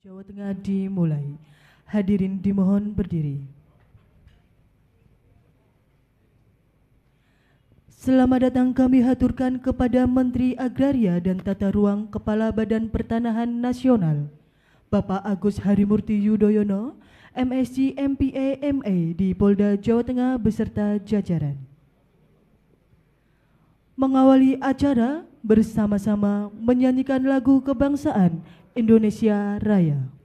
Jawa Tengah dimulai. Hadirin dimohon berdiri. Selamat datang kami haturkan kepada Menteri Agraria dan Tata Ruang Kepala Badan Pertanahan Nasional, Bapak Agus Harimurti Yudhoyono, MSc MPA MA di Polda Jawa Tengah beserta jajaran. Mengawali acara bersama-sama menyanyikan lagu kebangsaan Indonesia Raya.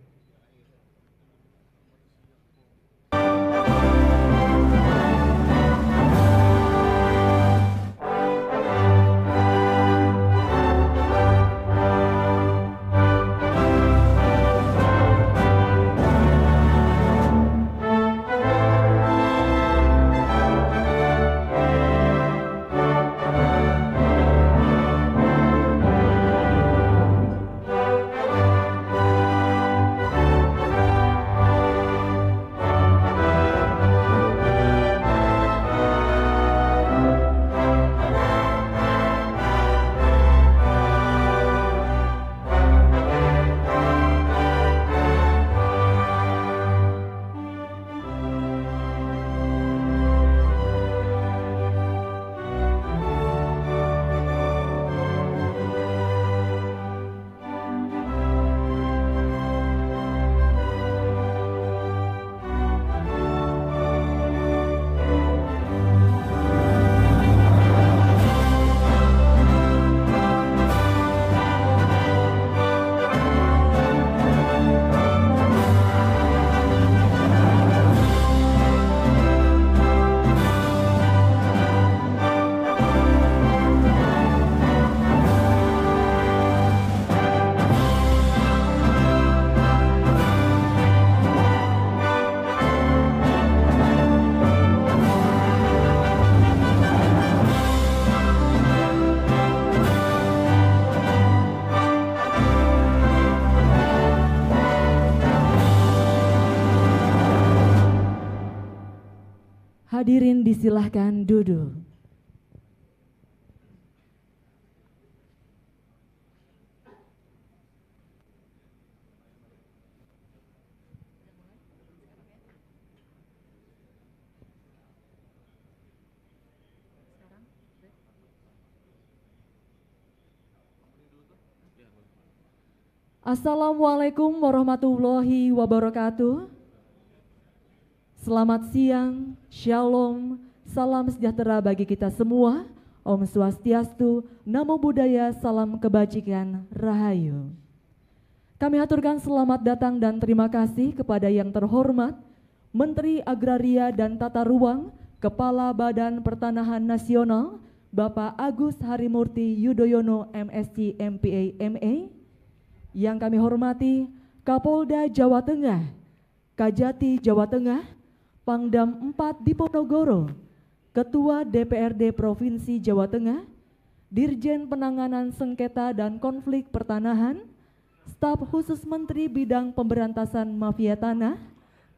Hadirin disilahkan duduk. Assalamualaikum warahmatullahi wabarakatuh. Selamat siang, shalom, salam sejahtera bagi kita semua. Om Swastiastu, Namo Buddhaya, salam kebajikan, Rahayu. Kami haturkan selamat datang dan terima kasih kepada yang terhormat Menteri Agraria dan Tata Ruang, Kepala Badan Pertanahan Nasional, Bapak Agus Harimurti Yudhoyono, MSc MPA MA. Yang kami hormati Kapolda Jawa Tengah, Kajati Jawa Tengah, Pangdam 4 Diponegoro, Ketua DPRD Provinsi Jawa Tengah, Dirjen Penanganan Sengketa dan Konflik Pertanahan, Staf Khusus Menteri Bidang Pemberantasan Mafia Tanah,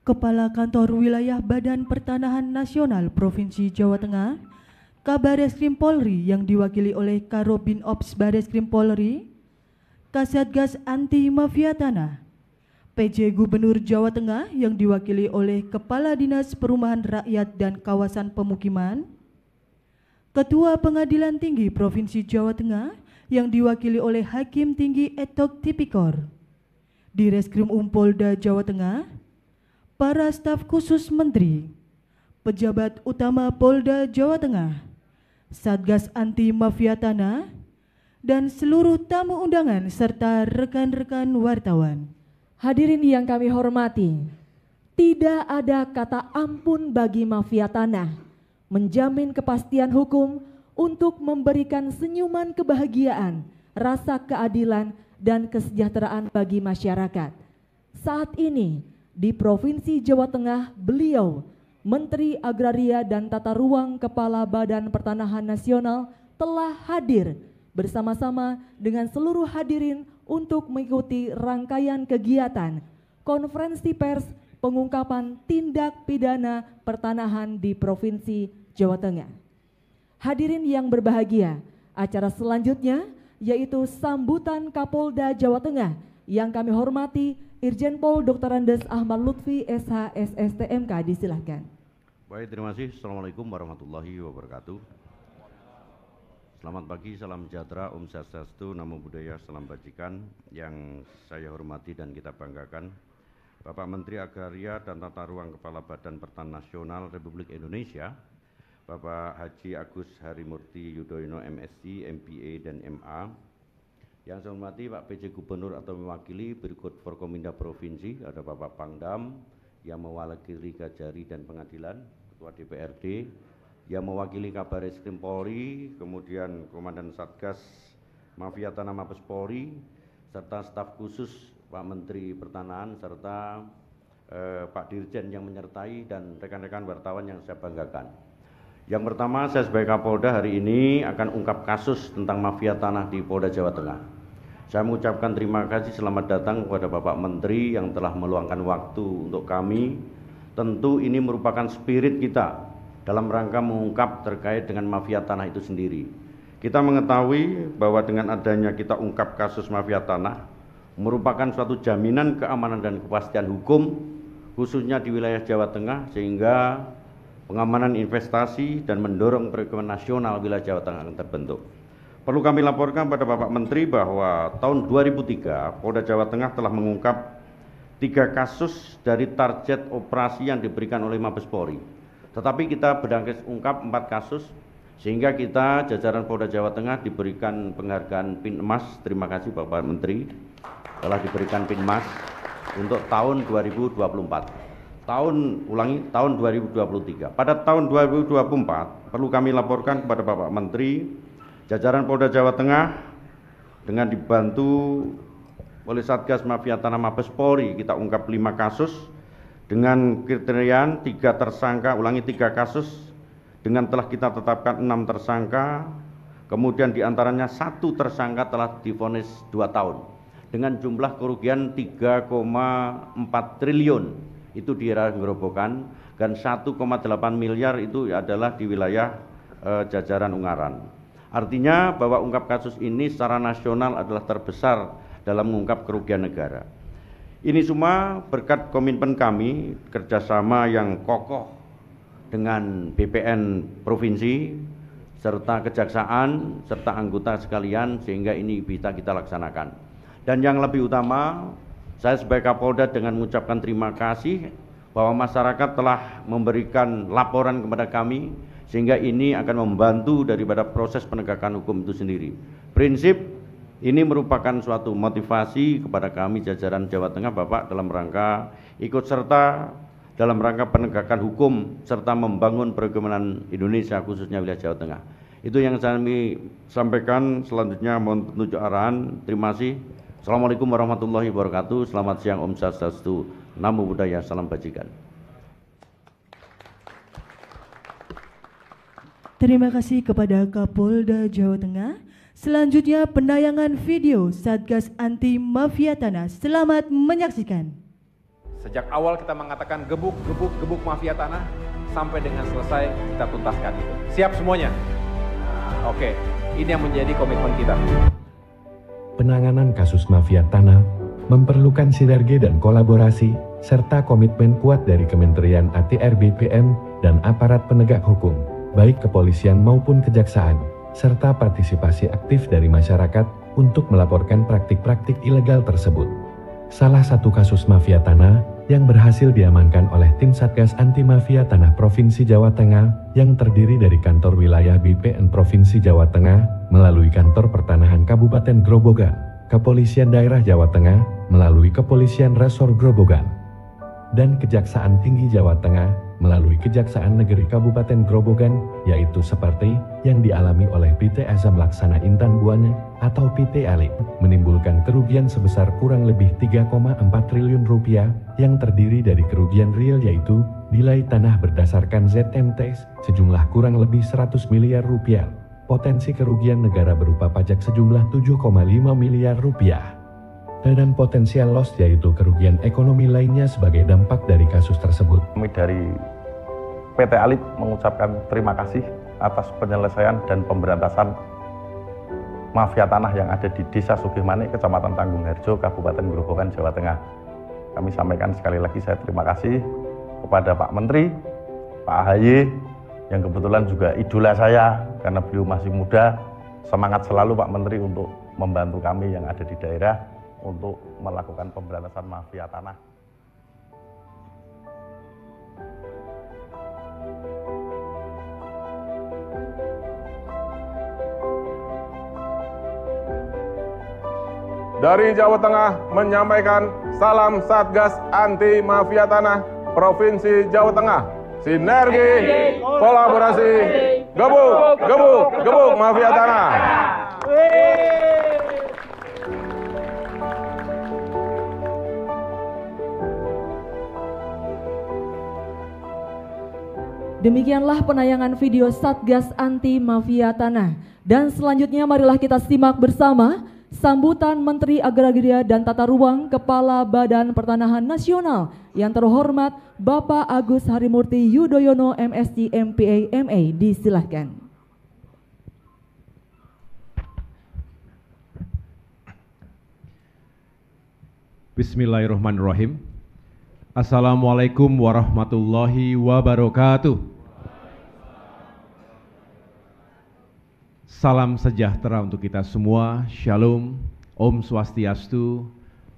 Kepala Kantor Wilayah Badan Pertanahan Nasional Provinsi Jawa Tengah, Kabareskrim Polri yang diwakili oleh Karobin Ops Bareskrim Polri, Kasatgas Anti Mafia Tanah, PJ Gubernur Jawa Tengah yang diwakili oleh Kepala Dinas Perumahan Rakyat dan Kawasan Pemukiman, Ketua Pengadilan Tinggi Provinsi Jawa Tengah yang diwakili oleh Hakim Tinggi Etok Tipikor, Direskrim Polda Jawa Tengah, para staf khusus menteri, pejabat utama Polda Jawa Tengah, Satgas Anti Mafia Tanah, dan seluruh tamu undangan serta rekan-rekan wartawan. Hadirin yang kami hormati, tidak ada kata ampun bagi mafia tanah, menjamin kepastian hukum untuk memberikan senyuman kebahagiaan, rasa keadilan, dan kesejahteraan bagi masyarakat. Saat ini, di Provinsi Jawa Tengah, beliau, Menteri Agraria dan Tata Ruang Kepala Badan Pertanahan Nasional telah hadir bersama-sama dengan seluruh hadirin untuk mengikuti rangkaian kegiatan konferensi pers pengungkapan tindak pidana pertanahan di Provinsi Jawa Tengah. Hadirin yang berbahagia, acara selanjutnya yaitu sambutan Kapolda Jawa Tengah Yang kami hormati Irjen Pol Dr. Andes Ahmad Lutfi SH SSTMK, disilahkan. Baik, terima kasih. Assalamualaikum warahmatullahi wabarakatuh. Selamat pagi, salam sejahtera, Om Swastiastu, Namo Buddhaya, salam bajikan. Yang saya hormati dan kita banggakan, Bapak Menteri Agraria dan Tata Ruang Kepala Badan Pertanahan Nasional Republik Indonesia, Bapak Haji Agus Harimurti Yudhoyono MSc, MBA, dan MA. Yang saya hormati Pak PJ Gubernur atau mewakili berikut Forkominda Provinsi, ada Bapak Pangdam yang mewakili Kajari dan Pengadilan, Ketua DPRD, yang mewakili Kabar Eskrim Polri, kemudian Komandan Satgas Mafia Tanah Mabes Polri, serta staf khusus Pak Menteri Pertanahan, serta Pak Dirjen yang menyertai, dan rekan-rekan wartawan yang saya banggakan. Yang pertama, saya sebagai Kapolda hari ini akan ungkap kasus tentang mafia tanah di Polda Jawa Tengah. Saya mengucapkan terima kasih, selamat datang kepada Bapak Menteri yang telah meluangkan waktu untuk kami. Tentu ini merupakan spirit kita dalam rangka mengungkap terkait dengan mafia tanah itu sendiri. Kita mengetahui bahwa dengan adanya kita ungkap kasus mafia tanah merupakan suatu jaminan keamanan dan kepastian hukum, khususnya di wilayah Jawa Tengah, sehingga pengamanan investasi dan mendorong perekonomian nasional wilayah Jawa Tengah akan terbentuk. Perlu kami laporkan pada Bapak Menteri bahwa tahun 2003 Polda Jawa Tengah telah mengungkap 3 kasus dari target operasi yang diberikan oleh Mabes Polri. Tetapi kita berangkat ungkap 4 kasus, sehingga kita jajaran Polda Jawa Tengah diberikan penghargaan PIN emas. Terima kasih Bapak Menteri telah diberikan PIN emas untuk tahun 2024. Tahun 2023. Pada tahun 2024 perlu kami laporkan kepada Bapak Menteri, jajaran Polda Jawa Tengah dengan dibantu oleh Satgas Mafia Tanah Mabes Polri, kita ungkap 5 kasus dengan kriteria 3 tersangka, 3 kasus dengan telah kita tetapkan 6 tersangka, kemudian diantaranya 1 tersangka telah divonis 2 tahun dengan jumlah kerugian 3,4 triliun itu di daerah Gerobokan, dan 1,8 miliar itu adalah di wilayah jajaran Ungaran. Artinya bahwa ungkap kasus ini secara nasional adalah terbesar dalam mengungkap kerugian negara. Ini semua berkat komitmen kami, kerjasama yang kokoh dengan BPN Provinsi, serta Kejaksaan, serta anggota sekalian, sehingga ini bisa kita laksanakan. Dan yang lebih utama, saya sebagai Kapolda dengan mengucapkan terima kasih bahwa masyarakat telah memberikan laporan kepada kami, sehingga ini akan membantu daripada proses penegakan hukum itu sendiri. Prinsip ini merupakan suatu motivasi kepada kami jajaran Jawa Tengah, Bapak, dalam rangka ikut serta dalam rangka penegakan hukum serta membangun perekonomian Indonesia, khususnya wilayah Jawa Tengah. Itu yang saya sampaikan. Selanjutnya mohon petunjuk arahan. Terima kasih. Assalamualaikum warahmatullahi wabarakatuh. Selamat siang, Om Swastiastu, Namo Buddhaya, salam bajikan. Terima kasih kepada Kapolda Jawa Tengah. Selanjutnya penayangan video Satgas Anti Mafia Tanah. Selamat menyaksikan. Sejak awal kita mengatakan gebuk mafia tanah, sampai dengan selesai kita tuntaskan itu. Siap semuanya? Oke, ini yang menjadi komitmen kita. Penanganan kasus mafia tanah memerlukan sinergi dan kolaborasi, serta komitmen kuat dari Kementerian ATR BPN dan aparat penegak hukum, baik kepolisian maupun kejaksaan, serta partisipasi aktif dari masyarakat untuk melaporkan praktik-praktik ilegal tersebut. Salah satu kasus mafia tanah yang berhasil diamankan oleh tim Satgas Anti Mafia Tanah Provinsi Jawa Tengah yang terdiri dari kantor wilayah BPN Provinsi Jawa Tengah melalui kantor pertanahan Kabupaten Grobogan, Kepolisian Daerah Jawa Tengah melalui Kepolisian Resor Grobogan, dan Kejaksaan Tinggi Jawa Tengah melalui Kejaksaan Negeri Kabupaten Grobogan, yaitu seperti yang dialami oleh PT Azam Laksana Intan Buana atau PT Alip, menimbulkan kerugian sebesar kurang lebih 3,4 triliun rupiah yang terdiri dari kerugian real yaitu nilai tanah berdasarkan ZMT sejumlah kurang lebih 100 miliar rupiah, potensi kerugian negara berupa pajak sejumlah 7,5 miliar rupiah, dan potensial loss yaitu kerugian ekonomi lainnya sebagai dampak dari kasus tersebut. Kami dari PT Alip mengucapkan terima kasih atas penyelesaian dan pemberantasan mafia tanah yang ada di Desa Sugihmanik, Kecamatan Tanggungarjo, Kabupaten Grobogan, Jawa Tengah. Kami sampaikan sekali lagi saya terima kasih kepada Pak Menteri, Pak AHY, yang kebetulan juga idola saya karena beliau masih muda. Semangat selalu Pak Menteri untuk membantu kami yang ada di daerah untuk melakukan pemberantasan mafia tanah. Dari Jawa Tengah menyampaikan salam Satgas Anti Mafia Tanah Provinsi Jawa Tengah. Sinergi, kolaborasi, gebuk, gebuk, gebuk mafia tanah. Demikianlah penayangan video Satgas Anti Mafia Tanah. Dan selanjutnya marilah kita simak bersama sambutan Menteri Agraria dan Tata Ruang Kepala Badan Pertanahan Nasional yang terhormat Bapak Agus Harimurti Yudhoyono MSc MPA MA. Disilahkan. Bismillahirrahmanirrahim. Assalamualaikum warahmatullahi wabarakatuh. Salam sejahtera untuk kita semua. Shalom, Om Swastiastu,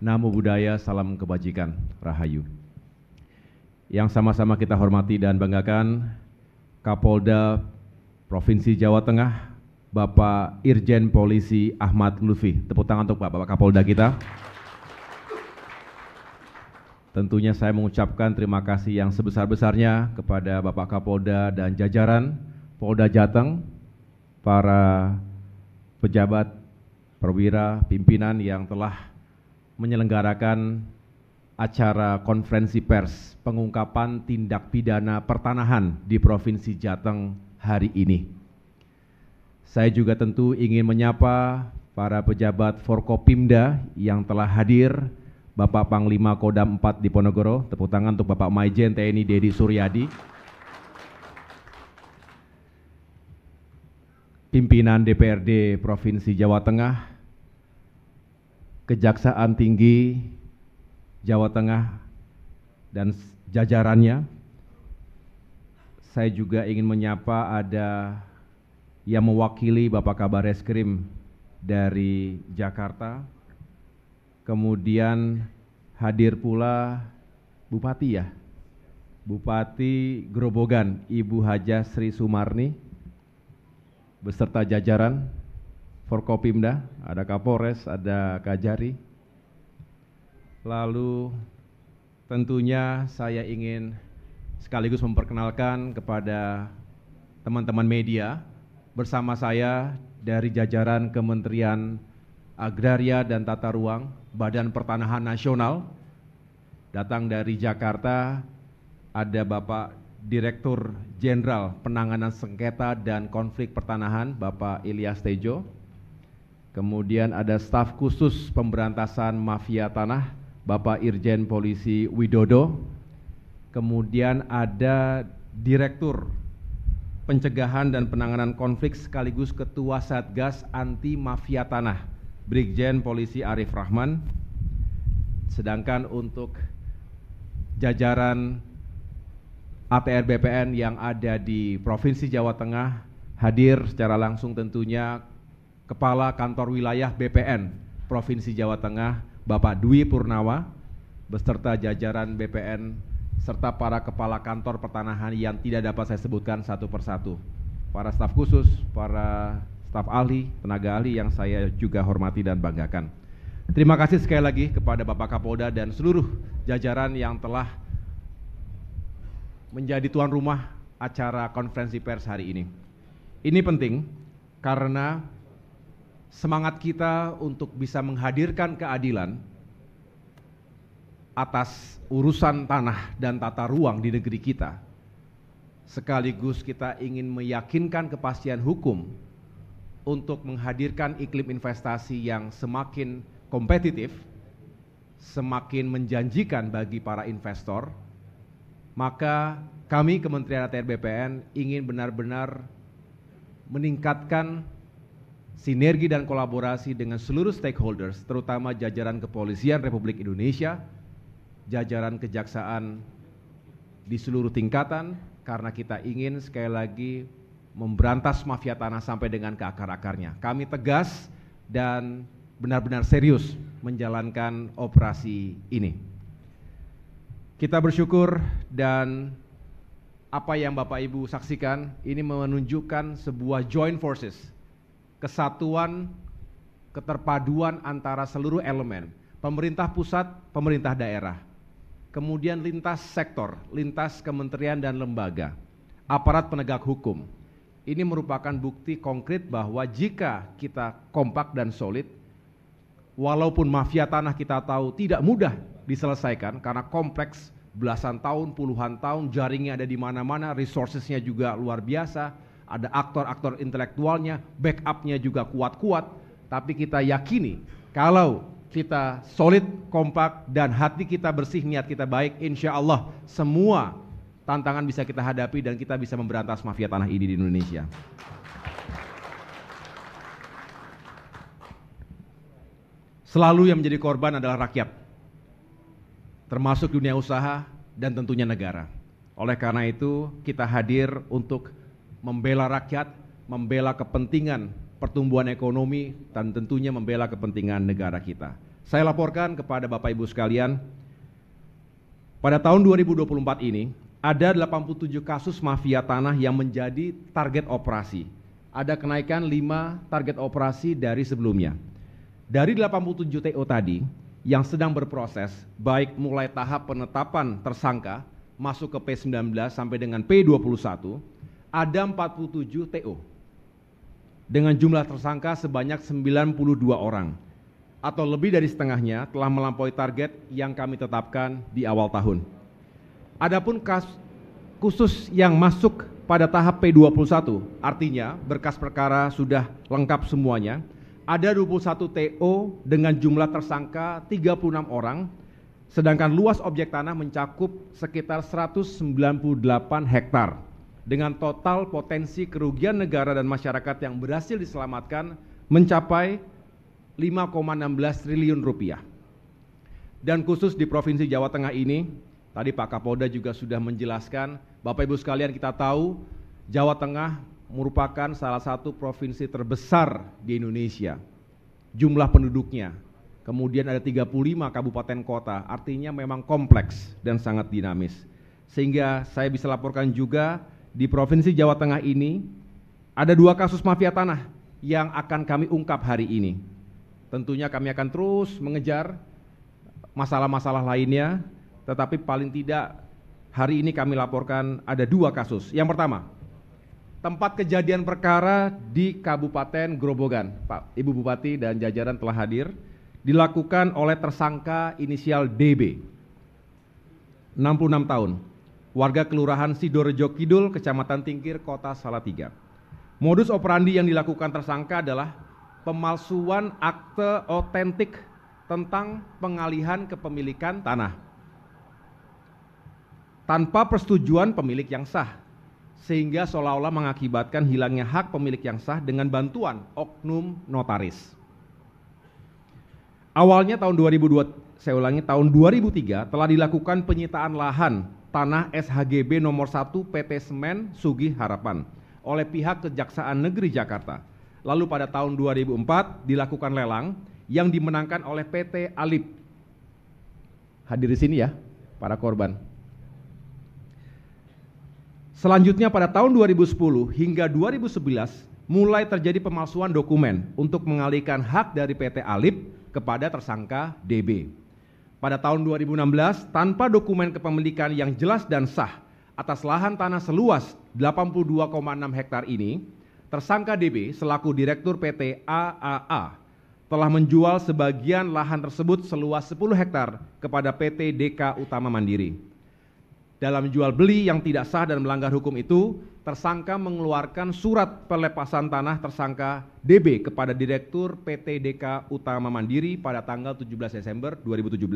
Namo Buddhaya, salam kebajikan, Rahayu. Yang sama-sama kita hormati dan banggakan, Kapolda Provinsi Jawa Tengah, Bapak Irjen Polisi Ahmad Lutfi. Tepuk tangan untuk Bapak Kapolda kita. Tentunya saya mengucapkan terima kasih yang sebesar-besarnya kepada Bapak Kapolda dan jajaran Polda Jateng, para pejabat, perwira, pimpinan yang telah menyelenggarakan acara konferensi pers pengungkapan tindak pidana pertanahan di Provinsi Jateng hari ini. Saya juga tentu ingin menyapa para pejabat Forkopimda yang telah hadir, Bapak Panglima Kodam 4 Diponegoro, tepuk tangan untuk Bapak Maijen TNI Dedi Suryadi, pimpinan DPRD Provinsi Jawa Tengah, Kejaksaan Tinggi Jawa Tengah dan jajarannya. Saya juga ingin menyapa ada yang mewakili Bapak Kabar Eskrim dari Jakarta. Kemudian hadir pula Bupati ya, Bupati Grobogan, Ibu Haja Sri Sumarni, beserta jajaran Forkopimda, ada Kapolres, ada Kajari. Lalu tentunya saya ingin sekaligus memperkenalkan kepada teman-teman media bersama saya dari jajaran Kementerian Agraria dan Tata Ruang, Badan Pertanahan Nasional. Datang dari Jakarta ada Bapak Direktur Jenderal Penanganan Sengketa dan Konflik Pertanahan, Bapak Ilyas Tejo. Kemudian ada staf khusus pemberantasan mafia tanah, Bapak Irjen Polisi Widodo. Kemudian ada Direktur Pencegahan dan Penanganan Konflik sekaligus Ketua Satgas Anti Mafia Tanah, Brigjen Polisi Arif Rahman. Sedangkan untuk jajaran ATR BPN yang ada di Provinsi Jawa Tengah, hadir secara langsung tentunya Kepala Kantor Wilayah BPN Provinsi Jawa Tengah, Bapak Dwi Purnawa, beserta jajaran BPN, serta para kepala kantor pertanahan yang tidak dapat saya sebutkan satu persatu. Para staf khusus, para staf ahli, tenaga ahli yang saya juga hormati dan banggakan. Terima kasih sekali lagi kepada Bapak Kapolda dan seluruh jajaran yang telah menjadi tuan rumah acara konferensi pers hari ini. Ini penting karena semangat kita untuk bisa menghadirkan keadilan atas urusan tanah dan tata ruang di negeri kita, sekaligus kita ingin meyakinkan kepastian hukum untuk menghadirkan iklim investasi yang semakin kompetitif, semakin menjanjikan bagi para investor. Maka kami Kementerian ATR BPN ingin benar-benar meningkatkan sinergi dan kolaborasi dengan seluruh stakeholders, terutama jajaran Kepolisian Republik Indonesia, jajaran kejaksaan di seluruh tingkatan, karena kita ingin sekali lagi memberantas mafia tanah sampai dengan ke akar-akarnya. Kami tegas dan benar-benar serius menjalankan operasi ini. Kita bersyukur dan apa yang Bapak Ibu saksikan ini menunjukkan sebuah joint forces, kesatuan, keterpaduan antara seluruh elemen, pemerintah pusat, pemerintah daerah, kemudian lintas sektor, lintas kementerian dan lembaga, aparat penegak hukum. Ini merupakan bukti konkret bahwa jika kita kompak dan solid, walaupun mafia tanah kita tahu tidak mudah diselesaikan karena kompleks, belasan tahun, puluhan tahun, jaringnya ada di mana-mana, resourcesnya juga luar biasa, ada aktor-aktor intelektualnya, backupnya juga kuat-kuat, tapi kita yakini kalau kita solid, kompak, dan hati kita bersih, niat kita baik, insya Allah semua tantangan bisa kita hadapi dan kita bisa memberantas mafia tanah ini di Indonesia. Selalu yang menjadi korban adalah rakyat, termasuk dunia usaha dan tentunya negara. Oleh karena itu kita hadir untuk membela rakyat, membela kepentingan pertumbuhan ekonomi, dan tentunya membela kepentingan negara kita. Saya laporkan kepada Bapak Ibu sekalian, pada tahun 2024 ini ada 87 kasus mafia tanah yang menjadi target operasi. Ada kenaikan 5 target operasi dari sebelumnya. Dari 87 TO tadi yang sedang berproses, baik mulai tahap penetapan tersangka masuk ke P19 sampai dengan P21, ada 47 TO dengan jumlah tersangka sebanyak 92 orang, atau lebih dari setengahnya telah melampaui target yang kami tetapkan di awal tahun. Adapun khusus yang masuk pada tahap P21, artinya berkas perkara sudah lengkap semuanya, ada 21 TO dengan jumlah tersangka 36 orang, sedangkan luas objek tanah mencakup sekitar 198 hektar dengan total potensi kerugian negara dan masyarakat yang berhasil diselamatkan mencapai 5,16 triliun rupiah. Dan khusus di Provinsi Jawa Tengah ini, tadi Pak Kapolda juga sudah menjelaskan, Bapak Ibu sekalian kita tahu Jawa Tengah merupakan salah satu provinsi terbesar di Indonesia, jumlah penduduknya, kemudian ada 35 kabupaten kota, artinya memang kompleks dan sangat dinamis. Sehingga saya bisa laporkan juga di Provinsi Jawa Tengah ini ada 2 kasus mafia tanah yang akan kami ungkap hari ini. Tentunya kami akan terus mengejar masalah-masalah lainnya, tetapi paling tidak hari ini kami laporkan ada 2 kasus. Yang pertama, tempat kejadian perkara di Kabupaten Grobogan, Pak Ibu Bupati dan jajaran telah hadir, dilakukan oleh tersangka inisial DB, 66 tahun, warga Kelurahan Sidorejo Kidul, Kecamatan Tingkir, Kota Salatiga. Modus operandi yang dilakukan tersangka adalah pemalsuan akte otentik tentang pengalihan kepemilikan tanah tanpa persetujuan pemilik yang sah, sehingga seolah-olah mengakibatkan hilangnya hak pemilik yang sah dengan bantuan oknum notaris. Awalnya tahun 2003 telah dilakukan penyitaan lahan tanah SHGB nomor 1 PT Semen Sugih Harapan oleh pihak Kejaksaan Negeri Jakarta. Lalu pada tahun 2004 dilakukan lelang yang dimenangkan oleh PT Alip. Hadir di sini ya para korban. Selanjutnya pada tahun 2010 hingga 2011 mulai terjadi pemalsuan dokumen untuk mengalihkan hak dari PT Alip kepada tersangka DB. Pada tahun 2016 tanpa dokumen kepemilikan yang jelas dan sah atas lahan tanah seluas 82,6 hektar ini, tersangka DB selaku Direktur PT AAA telah menjual sebagian lahan tersebut seluas 10 hektar kepada PT DK Utama Mandiri. Dalam jual beli yang tidak sah dan melanggar hukum itu, tersangka mengeluarkan surat pelepasan tanah tersangka DB kepada Direktur PT DK Utama Mandiri pada tanggal 17 Desember 2017.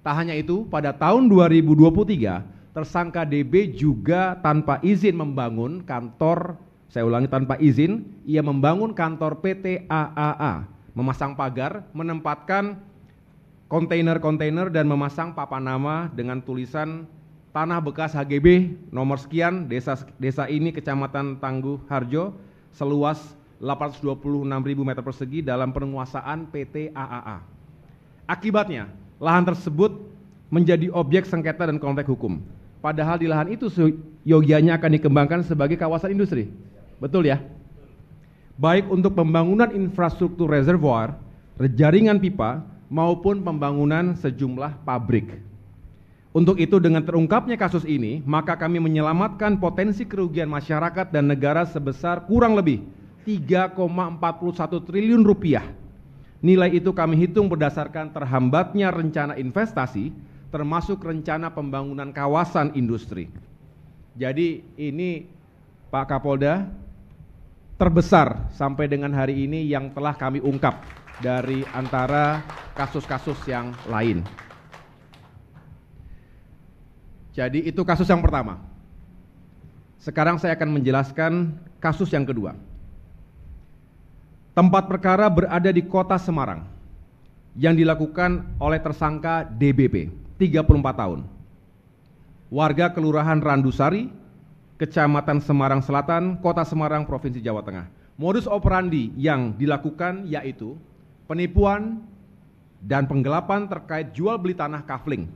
Tak hanya itu, pada tahun 2023, tersangka DB juga tanpa izin membangun kantor Saya ulangi, tanpa izin, ia membangun kantor PT AAA, memasang pagar, menempatkan kontainer-kontainer dan memasang papan nama dengan tulisan tanah bekas HGB nomor sekian, desa ini Kecamatan Tangguh Harjo, seluas 826.000 meter persegi dalam penguasaan PT AAA. Akibatnya, lahan tersebut menjadi objek sengketa dan konflik hukum. Padahal di lahan itu yogianya akan dikembangkan sebagai kawasan industri. Betul ya? Baik untuk pembangunan infrastruktur reservoir, jaringan pipa, maupun pembangunan sejumlah pabrik. Untuk itu dengan terungkapnya kasus ini, maka kami menyelamatkan potensi kerugian masyarakat dan negara sebesar kurang lebih 3,41 triliun rupiah. Nilai itu kami hitung berdasarkan terhambatnya rencana investasi, termasuk rencana pembangunan kawasan industri. Jadi ini Pak Kapolda, terbesar sampai dengan hari ini yang telah kami ungkap dari antara kasus-kasus yang lain. Jadi itu kasus yang pertama. Sekarang saya akan menjelaskan kasus yang kedua. Tempat perkara berada di Kota Semarang yang dilakukan oleh tersangka DBP, 34 tahun. Warga Kelurahan Randusari, Kecamatan Semarang Selatan, Kota Semarang, Provinsi Jawa Tengah. Modus operandi yang dilakukan yaitu penipuan dan penggelapan terkait jual beli tanah kafling.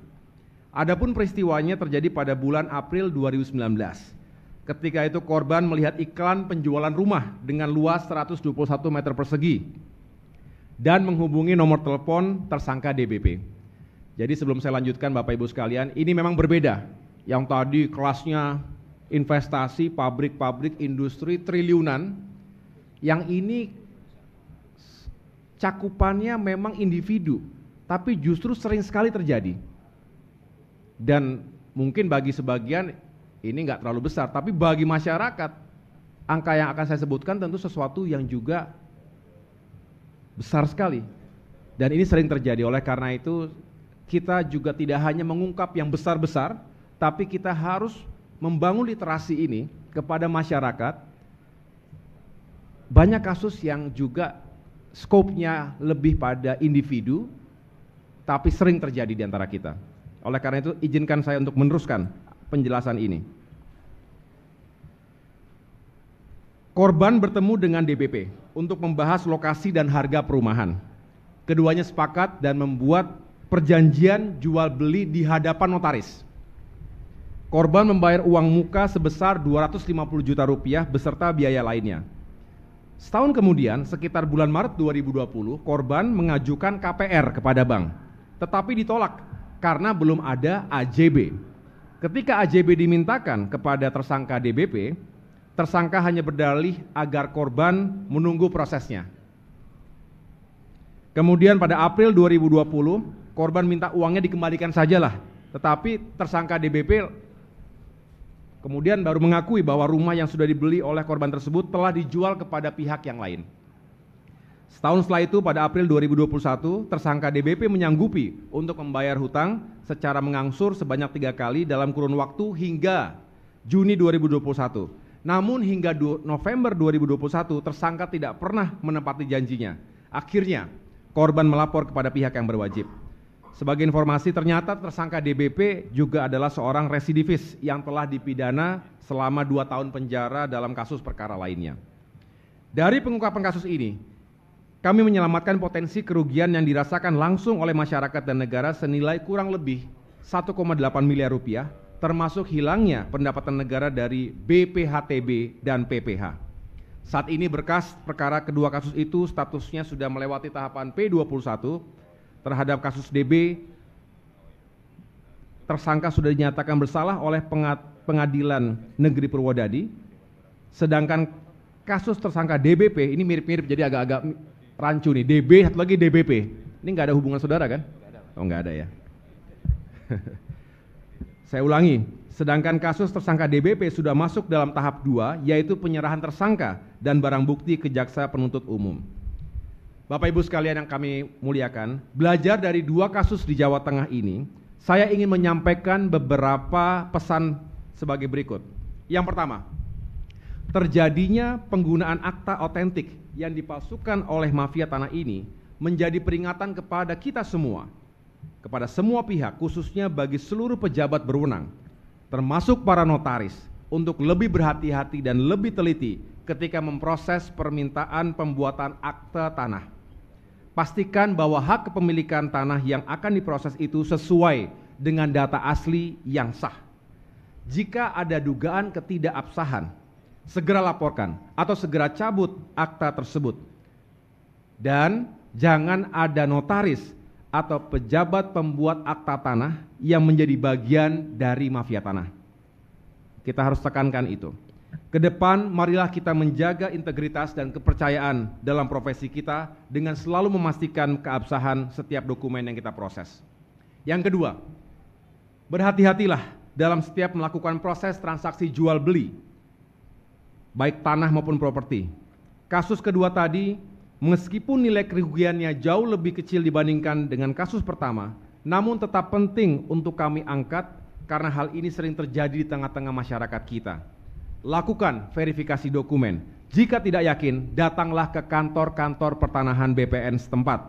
Adapun peristiwanya terjadi pada bulan April 2019. Ketika itu korban melihat iklan penjualan rumah dengan luas 121 meter persegi dan menghubungi nomor telepon tersangka DBP. Jadi sebelum saya lanjutkan Bapak Ibu sekalian, ini memang berbeda. Yang tadi kelasnya investasi, pabrik-pabrik, industri triliunan, yang ini cakupannya memang individu, tapi justru sering sekali terjadi. Dan mungkin bagi sebagian ini nggak terlalu besar, tapi bagi masyarakat, angka yang akan saya sebutkan tentu sesuatu yang juga besar sekali. Dan ini sering terjadi, oleh karena itu kita juga tidak hanya mengungkap yang besar-besar, tapi kita harus membangun literasi ini kepada masyarakat. Banyak kasus yang juga skopnya lebih pada individu, tapi sering terjadi di antara kita. Oleh karena itu izinkan saya untuk meneruskan penjelasan ini. Korban bertemu dengan DBP untuk membahas lokasi dan harga perumahan. Keduanya sepakat dan membuat perjanjian jual beli di hadapan notaris. Korban membayar uang muka sebesar 250 juta rupiah beserta biaya lainnya. Setahun kemudian, sekitar bulan Maret 2020, korban mengajukan KPR kepada bank, tetapi ditolak karena belum ada AJB. Ketika AJB dimintakan kepada tersangka DBP, tersangka hanya berdalih agar korban menunggu prosesnya. Kemudian pada April 2020, korban minta uangnya dikembalikan sajalah, tetapi tersangka DBP kemudian baru mengakui bahwa rumah yang sudah dibeli oleh korban tersebut telah dijual kepada pihak yang lain. Setahun setelah itu pada April 2021, tersangka DBP menyanggupi untuk membayar hutang secara mengangsur sebanyak 3 kali dalam kurun waktu hingga Juni 2021. Namun hingga November 2021 tersangka tidak pernah menepati janjinya. Akhirnya korban melapor kepada pihak yang berwajib. Sebagai informasi, ternyata tersangka DBP juga adalah seorang residivis yang telah dipidana selama 2 tahun penjara dalam kasus perkara lainnya. Dari pengungkapan kasus ini, kami menyelamatkan potensi kerugian yang dirasakan langsung oleh masyarakat dan negara senilai kurang lebih 1,8 miliar rupiah, termasuk hilangnya pendapatan negara dari BPHTB dan PPH. Saat ini berkas perkara kedua kasus itu statusnya sudah melewati tahapan P21. Terhadap kasus DB, tersangka sudah dinyatakan bersalah oleh Pengadilan Negeri Purwodadi, sedangkan kasus tersangka DBP ini mirip-mirip, jadi agak-agak rancu nih, DB satu lagi DBP. Ini nggak ada hubungan saudara kan? Oh nggak ada ya. Saya ulangi, sedangkan kasus tersangka DBP sudah masuk dalam tahap 2, yaitu penyerahan tersangka dan barang bukti ke jaksa penuntut umum. Bapak Ibu sekalian yang kami muliakan, belajar dari 2 kasus di Jawa Tengah ini, saya ingin menyampaikan beberapa pesan sebagai berikut. Yang pertama, terjadinya penggunaan akta otentik yang dipalsukan oleh mafia tanah ini menjadi peringatan kepada kita semua, kepada semua pihak, khususnya bagi seluruh pejabat berwenang, termasuk para notaris, untuk lebih berhati-hati dan lebih teliti ketika memproses permintaan pembuatan akta tanah. Pastikan bahwa hak kepemilikan tanah yang akan diproses itu sesuai dengan data asli yang sah. Jika ada dugaan ketidakabsahan, segera laporkan atau segera cabut akta tersebut. Dan jangan ada notaris atau pejabat pembuat akta tanah yang menjadi bagian dari mafia tanah. Kita harus tekankan itu. Kedepan, marilah kita menjaga integritas dan kepercayaan dalam profesi kita dengan selalu memastikan keabsahan setiap dokumen yang kita proses. Yang kedua, berhati-hatilah dalam setiap melakukan proses transaksi jual beli, baik tanah maupun properti. Kasus kedua tadi, meskipun nilai kerugiannya jauh lebih kecil dibandingkan dengan kasus pertama, namun tetap penting untuk kami angkat karena hal ini sering terjadi di tengah-tengah masyarakat kita. Lakukan verifikasi dokumen. Jika tidak yakin, datanglah ke kantor-kantor pertanahan BPN setempat.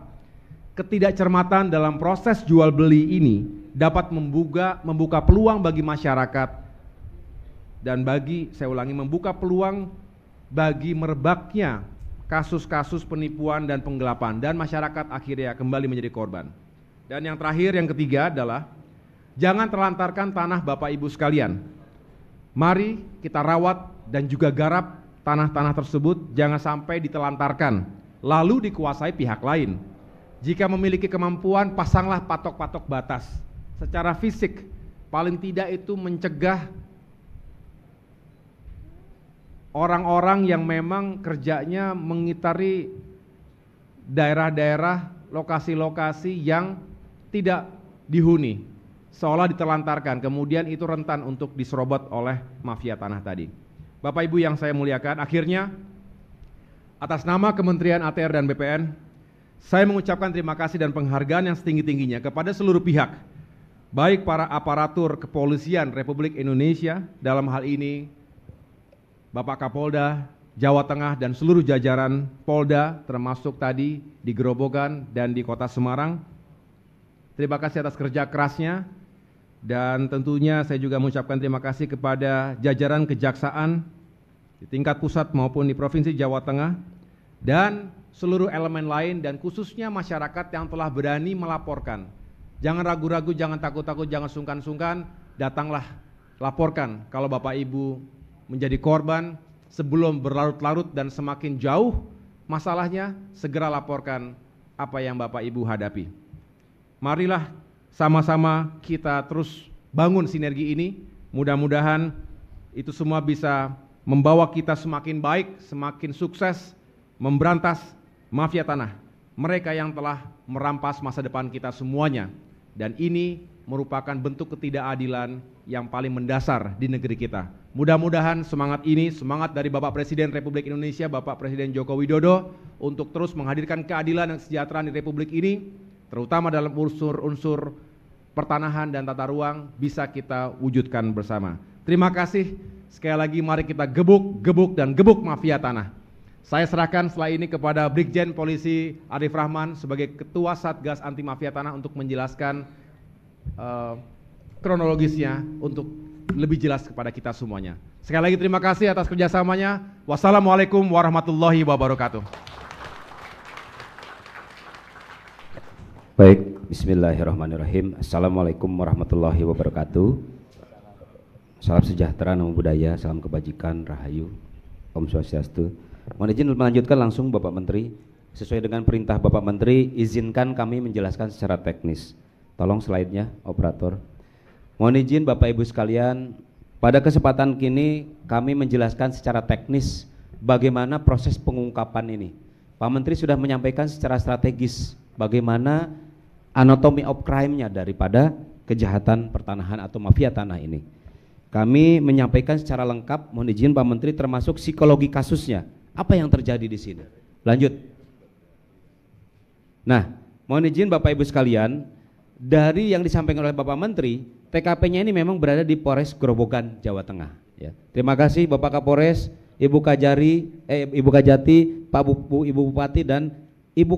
Ketidakcermatan dalam proses jual beli ini dapat membuka peluang bagi masyarakat dan membuka peluang bagi merebaknya kasus-kasus penipuan dan penggelapan, dan masyarakat akhirnya kembali menjadi korban. Dan yang terakhir, yang ketiga adalah jangan terlantarkan tanah Bapak Ibu sekalian. Mari kita rawat dan juga garap tanah-tanah tersebut, jangan sampai ditelantarkan lalu dikuasai pihak lain. Jika memiliki kemampuan, pasanglah patok-patok batas secara fisik, paling tidak itu mencegah orang-orang yang memang kerjanya mengitari daerah-daerah, lokasi-lokasi yang tidak dihuni, seolah ditelantarkan, kemudian itu rentan untuk diserobot oleh mafia tanah tadi. Bapak Ibu yang saya muliakan, akhirnya atas nama Kementerian ATR dan BPN, saya mengucapkan terima kasih dan penghargaan yang setinggi-tingginya kepada seluruh pihak, baik para aparatur kepolisian Republik Indonesia, dalam hal ini Bapak Kapolda Jawa Tengah dan seluruh jajaran Polda, termasuk tadi di Gerobogan dan di Kota Semarang. Terima kasih atas kerja kerasnya. Dan tentunya saya juga mengucapkan terima kasih kepada jajaran kejaksaan di tingkat pusat maupun di Provinsi Jawa Tengah dan seluruh elemen lain, dan khususnya masyarakat yang telah berani melaporkan. Jangan ragu-ragu, jangan takut-takut, jangan sungkan-sungkan, datanglah laporkan kalau Bapak Ibu menjadi korban. Sebelum berlarut-larut dan semakin jauh masalahnya, segera laporkan apa yang Bapak Ibu hadapi. Marilah sama-sama kita terus bangun sinergi ini. Mudah-mudahan itu semua bisa membawa kita semakin baik, semakin sukses memberantas mafia tanah, mereka yang telah merampas masa depan kita semuanya. Dan ini merupakan bentuk ketidakadilan yang paling mendasar di negeri kita. Mudah-mudahan semangat ini, semangat dari Bapak Presiden Republik Indonesia, Bapak Presiden Joko Widodo, untuk terus menghadirkan keadilan dan kesejahteraan di Republik ini, terutama dalam unsur-unsur pertanahan dan tata ruang, bisa kita wujudkan bersama. Terima kasih. Sekali lagi mari kita gebuk mafia tanah. Saya serahkan setelah ini kepada Brigjen Polisi Arif Rahman sebagai Ketua Satgas Anti Mafia Tanah untuk menjelaskan kronologisnya untuk lebih jelas kepada kita semuanya. Sekali lagi terima kasih atas kerjasamanya. Wassalamualaikum warahmatullahi wabarakatuh. Baik, bismillahirrahmanirrahim. Assalamualaikum warahmatullahi wabarakatuh. Salam sejahtera, namo buddhaya, salam kebajikan, rahayu, Om Swastiastu. Mohon izin melanjutkan langsung Bapak Menteri. Sesuai dengan perintah Bapak Menteri, izinkan kami menjelaskan secara teknis. Tolong slide-nya, operator. Mohon izin Bapak Ibu sekalian, pada kesempatan kini kami menjelaskan secara teknis bagaimana proses pengungkapan ini. Pak Menteri sudah menyampaikan secara strategis bagaimana anatomy of crime-nya daripada kejahatan pertanahan atau mafia tanah ini. Kami menyampaikan secara lengkap, mohon izin Pak Menteri, termasuk psikologi kasusnya. Apa yang terjadi di sini? Lanjut. Nah, mohon izin Bapak Ibu sekalian, dari yang disampaikan oleh Bapak Menteri, TKP-nya ini memang berada di Polres Gerobogan, Jawa Tengah. Ya. Terima kasih Bapak Kapolres. Ibu Kajati, Ibu Bupati dan Ibu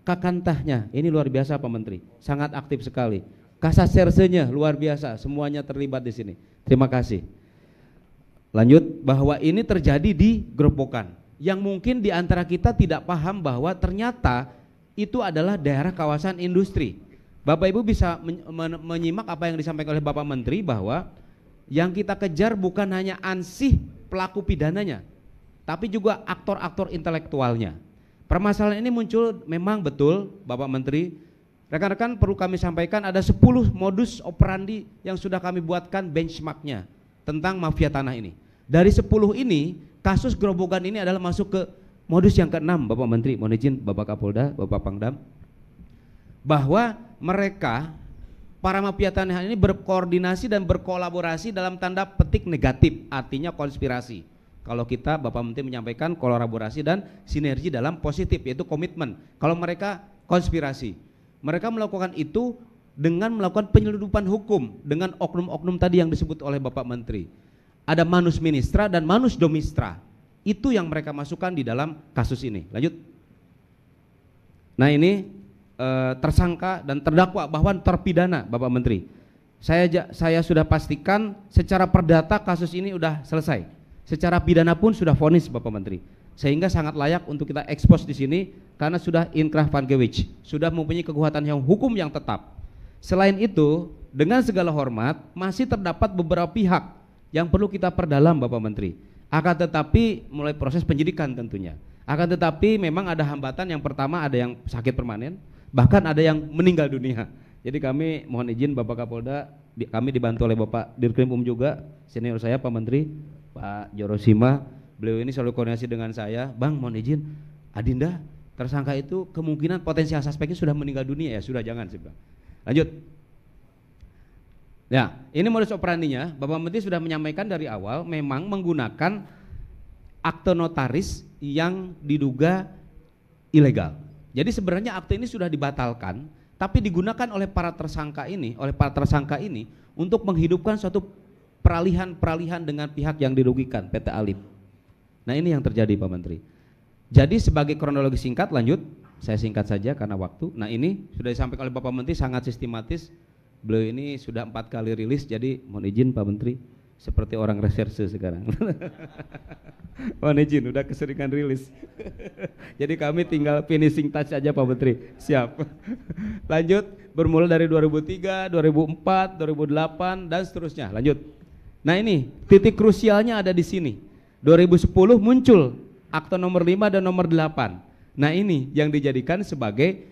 Kakantahnya. Ini luar biasa Pak Menteri, sangat aktif sekali. Kasasersenya luar biasa, semuanya terlibat di sini. Terima kasih. Lanjut, bahwa ini terjadi di Gerobokan, yang mungkin di antara kita tidak paham bahwa ternyata itu adalah daerah kawasan industri. Bapak Ibu bisa menyimak apa yang disampaikan oleh Bapak Menteri, bahwa yang kita kejar bukan hanya ansih pelaku pidananya, tapi juga aktor-aktor intelektualnya. Permasalahan ini muncul memang betul Bapak Menteri. Rekan-rekan perlu kami sampaikan ada 10 modus operandi yang sudah kami buatkan benchmarknya tentang mafia tanah ini. Dari 10 ini, kasus Gerobokan ini adalah masuk ke modus yang ke-6 Bapak Menteri. Mohon izin Bapak Kapolda, Bapak Pangdam, bahwa mereka para mafia tanah ini berkoordinasi dan berkolaborasi dalam tanda petik negatif, artinya konspirasi. Kalau kita Bapak Menteri menyampaikan kolaborasi dan sinergi dalam positif, yaitu komitmen. Kalau mereka konspirasi, mereka melakukan itu dengan melakukan penyeludupan hukum dengan oknum-oknum tadi yang disebut oleh Bapak Menteri. Ada manus ministra dan manus domistra, itu yang mereka masukkan di dalam kasus ini. Lanjut. Nah ini tersangka dan terdakwa bahwa terpidana Bapak Menteri. Saya sudah pastikan secara perdata kasus ini sudah selesai. Secara pidana pun sudah vonis Bapak Menteri. Sehingga sangat layak untuk kita ekspos di sini karena sudah inkrah van gewich, sudah mempunyai kekuatan yang hukum yang tetap. Selain itu, dengan segala hormat masih terdapat beberapa pihak yang perlu kita perdalam Bapak Menteri. Akan tetapi mulai proses penyidikan tentunya. Akan tetapi memang ada hambatan. Yang pertama ada yang sakit permanen, bahkan ada yang meninggal dunia. Jadi kami mohon izin Bapak Kapolda, kami dibantu oleh Bapak Dirkrim juga, senior saya Pak Menteri, Pak Jorosima. Beliau ini selalu koordinasi dengan saya. Bang mohon izin, Adinda tersangka itu kemungkinan potensial suspeknya sudah meninggal dunia ya, sudah jangan sih Bang. Lanjut. Ya, ini modus operandinya. Bapak Menteri sudah menyampaikan dari awal memang menggunakan akte notaris yang diduga ilegal. Jadi sebenarnya akte ini sudah dibatalkan, tapi digunakan oleh para tersangka ini, untuk menghidupkan suatu peralihan dengan pihak yang dirugikan, PT Alip. Nah ini yang terjadi Pak Menteri. Jadi sebagai kronologi singkat, lanjut, saya singkat saja karena waktu. Nah ini sudah disampaikan oleh Bapak Menteri sangat sistematis. Beliau ini sudah 4 kali rilis, jadi mohon izin Pak Menteri, seperti orang reserse sekarang. Mohon izin, udah keseringan rilis. Jadi kami tinggal finishing touch aja Pak Menteri. Siap. Lanjut, bermula dari 2003, 2004, 2008 dan seterusnya. Lanjut. Nah ini titik krusialnya ada di sini. 2010 muncul akte nomor 5 dan nomor 8. Nah ini yang dijadikan sebagai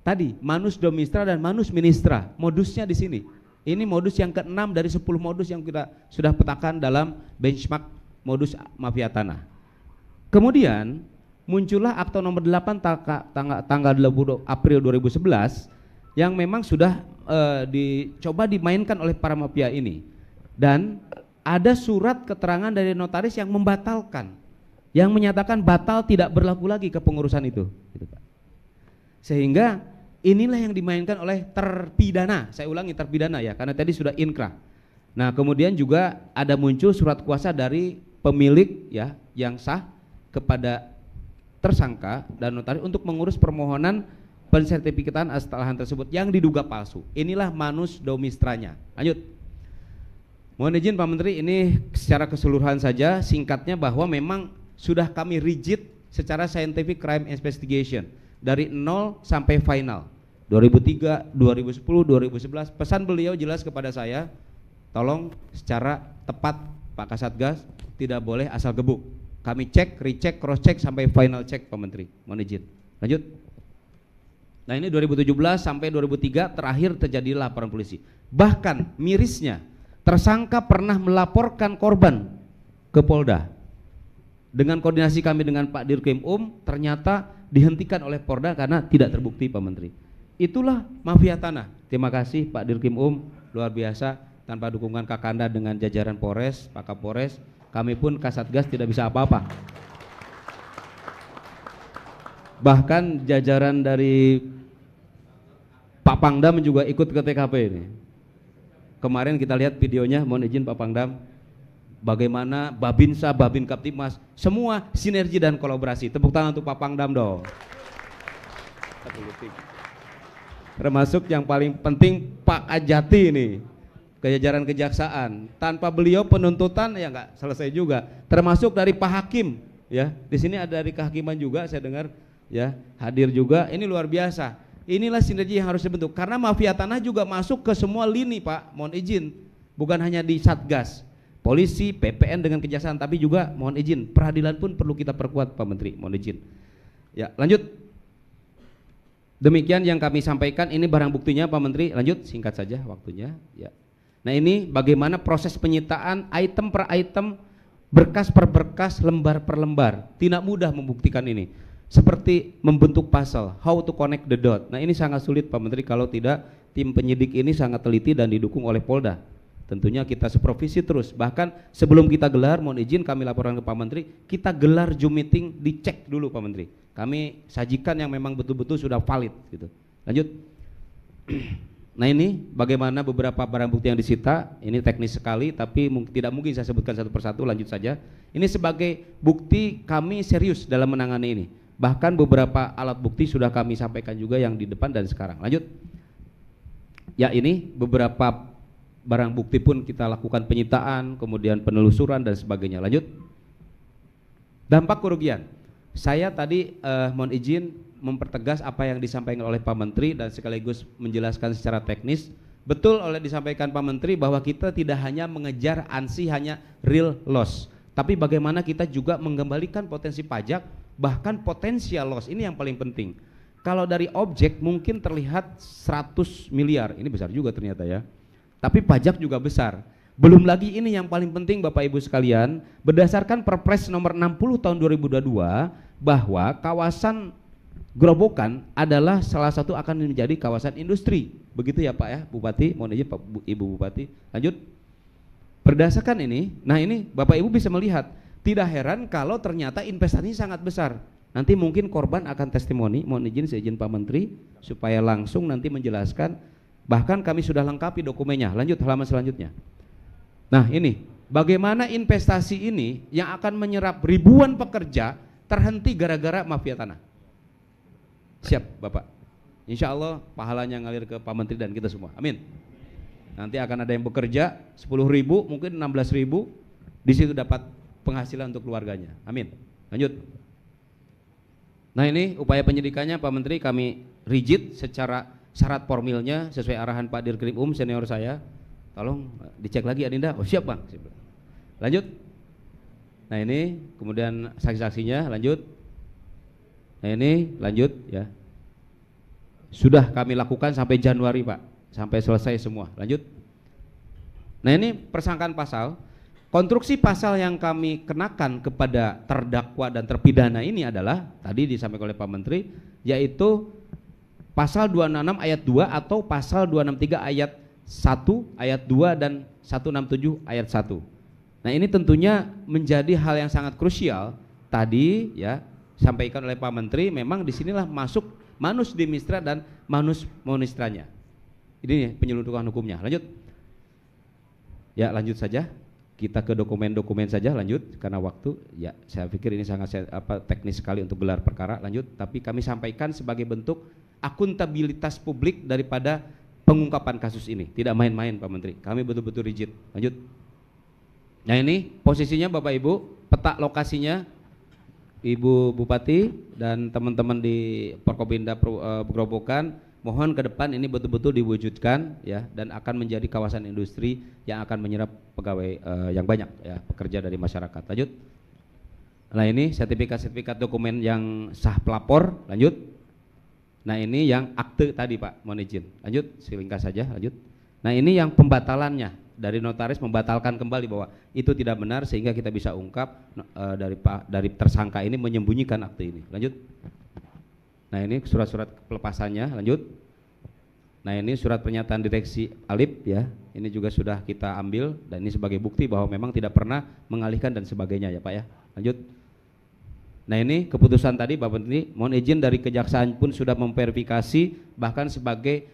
tadi manus domistra dan manus ministra. Modusnya di sini. Ini modus yang ke-6 dari 10 modus yang kita sudah petakan dalam benchmark modus mafia tanah. Kemudian muncullah akte nomor 8 tanggal 20 April 2011 yang memang sudah dicoba dimainkan oleh para mafia ini. Dan ada surat keterangan dari notaris yang membatalkan, yang menyatakan batal tidak berlaku lagi kepengurusan itu, gitu, Pak. Sehingga inilah yang dimainkan oleh terpidana. Saya ulangi, terpidana ya, karena tadi sudah inkrah. Nah kemudian juga ada muncul surat kuasa dari pemilik ya yang sah kepada tersangka dan notaris untuk mengurus permohonan pensertifikatan atas lahan tersebut yang diduga palsu. Inilah manus domistranya. Lanjut. Mohon izin Pak Menteri, ini secara keseluruhan saja singkatnya bahwa memang sudah kami rigid secara scientific crime investigation dari 0 sampai final 2003, 2010, 2011. Pesan beliau jelas kepada saya, tolong secara tepat Pak Kasatgas, tidak boleh asal gebuk. Kami cek, recheck, cross check sampai final check Pak Menteri. Mohon izin. Lanjut. Nah ini 2017 sampai 2003 terakhir terjadi laporan polisi. Bahkan mirisnya tersangka pernah melaporkan korban ke Polda. Dengan koordinasi kami dengan Pak Dirkrim ternyata dihentikan oleh Polda karena tidak terbukti Pak Menteri. Itulah mafia tanah. Terima kasih Pak Dirkrim luar biasa. Tanpa dukungan Kakanda dengan jajaran Polres, Pak Kapolres, kami pun Kasatgas tidak bisa apa-apa. Bahkan jajaran dari Pak Pangdam juga ikut ke TKP ini. Kemarin kita lihat videonya, mohon izin Pak Pangdam, bagaimana Babinsa, Babin Kaptimas, semua sinergi dan kolaborasi. Tepuk tangan untuk Pak Pangdam dong. Termasuk yang paling penting Pak Ajati ini, kejajaran kejaksaan. Tanpa beliau penuntutan ya nggak selesai juga. Termasuk dari Pak Hakim, ya. Di sini ada dari kehakiman juga, saya dengar, ya, hadir juga. Ini luar biasa. Inilah sinergi yang harus dibentuk. Karena mafia tanah juga masuk ke semua lini, Pak. Mohon izin, bukan hanya di Satgas, polisi, PPN dengan kejaksaan, tapi juga mohon izin, peradilan pun perlu kita perkuat, Pak Menteri. Mohon izin. Ya, lanjut. Demikian yang kami sampaikan, ini barang buktinya Pak Menteri. Lanjut, singkat saja waktunya, ya. Nah, ini bagaimana proses penyitaan item per item, berkas per berkas, lembar per lembar. Tidak mudah membuktikan ini. Seperti membentuk pasal, how to connect the dot. Nah, ini sangat sulit Pak Menteri kalau tidak tim penyidik ini sangat teliti dan didukung oleh Polda. Tentunya kita supervisi terus. Bahkan sebelum kita gelar, mohon izin kami laporkan ke Pak Menteri, kita gelar Zoom meeting, dicek dulu Pak Menteri. Kami sajikan yang memang betul-betul sudah valid gitu. Lanjut. Nah, ini bagaimana beberapa barang bukti yang disita. Ini teknis sekali tapi tidak mungkin saya sebutkan satu persatu. Lanjut saja. Ini sebagai bukti kami serius dalam menangani ini. Bahkan beberapa alat bukti sudah kami sampaikan juga yang di depan dan sekarang. Lanjut. Ya, ini beberapa barang bukti pun kita lakukan penyitaan, kemudian penelusuran dan sebagainya. Lanjut. Dampak kerugian. Saya tadi mohon izin mempertegas apa yang disampaikan oleh Pak Menteri dan sekaligus menjelaskan secara teknis. Betul oleh disampaikan Pak Menteri bahwa kita tidak hanya mengejar ANSI hanya real loss, tapi bagaimana kita juga mengembalikan potensi pajak, bahkan potensial loss. Ini yang paling penting. Kalau dari objek mungkin terlihat 100 miliar, ini besar juga ternyata ya. Tapi pajak juga besar. Belum lagi ini yang paling penting Bapak Ibu sekalian, berdasarkan Perpres nomor 60 tahun 2022 bahwa kawasan Gerobokan adalah salah satu akan menjadi kawasan industri. Begitu ya Pak ya, Bupati, mohon izin Pak Ibu Bupati. Lanjut. Berdasarkan ini, nah ini Bapak Ibu bisa melihat, tidak heran kalau ternyata investasinya sangat besar. Nanti mungkin korban akan testimoni, mohon izin seizin Pak Menteri supaya langsung nanti menjelaskan. Bahkan kami sudah lengkapi dokumennya. Lanjut halaman selanjutnya. Nah, ini bagaimana investasi ini yang akan menyerap ribuan pekerja terhenti gara-gara mafia tanah. Siap Bapak. Insya Allah pahalanya ngalir ke Pak Menteri dan kita semua. Amin. Nanti akan ada yang bekerja 10.000, mungkin 16.000, di situ dapat penghasilan untuk keluarganya. Amin. Lanjut. Nah, ini upaya penyidikannya Pak Menteri kami rigid secara syarat formilnya sesuai arahan Pak Dirkrim senior saya. Tolong dicek lagi Adinda. Oh siap Bang. Lanjut. Nah, ini kemudian saksi-saksinya. Lanjut. Nah, ini lanjut ya. Sudah kami lakukan sampai Januari Pak, sampai selesai semua. Lanjut. Nah, ini persangkaan pasal. Konstruksi pasal yang kami kenakan kepada terdakwa dan terpidana ini adalah tadi disampaikan oleh Pak Menteri, yaitu pasal 266 ayat 2 atau pasal 263 ayat 1, ayat 2 dan 167 ayat 1. Nah, ini tentunya menjadi hal yang sangat krusial. Tadi ya sampaikan oleh Pak Menteri, memang disinilah masuk manus dimistra dan manus monistranya. Ini penyeludupan hukumnya. Lanjut. Ya, lanjut saja. Kita ke dokumen-dokumen saja, lanjut karena waktu. Ya, saya pikir ini sangat teknis sekali untuk gelar perkara. Lanjut, tapi kami sampaikan sebagai bentuk akuntabilitas publik daripada pengungkapan kasus ini. Tidak main-main Pak Menteri. Kami betul-betul rigid. Lanjut. Nah, ini posisinya Bapak Ibu, peta lokasinya Ibu Bupati dan teman-teman di Forkopimda Gerobokan, mohon ke depan ini betul-betul diwujudkan ya, dan akan menjadi kawasan industri yang akan menyerap pegawai yang banyak ya, pekerja dari masyarakat. Lanjut. Nah, ini sertifikat-sertifikat dokumen yang sah pelapor. Lanjut. Nah, ini yang akte tadi Pak, mohon izin. Lanjut, silingkas saja. Lanjut. Nah, ini yang pembatalannya dari notaris membatalkan kembali bahwa itu tidak benar sehingga kita bisa ungkap dari tersangka ini menyembunyikan akte ini. Lanjut. Nah, ini surat-surat pelepasannya. Lanjut. Nah, ini surat pernyataan direksi Alip ya. Ini juga sudah kita ambil dan ini sebagai bukti bahwa memang tidak pernah mengalihkan dan sebagainya ya Pak ya. Lanjut. Nah, ini keputusan tadi Bapak Menteri, mohon izin dari Kejaksaan pun sudah memverifikasi bahkan sebagai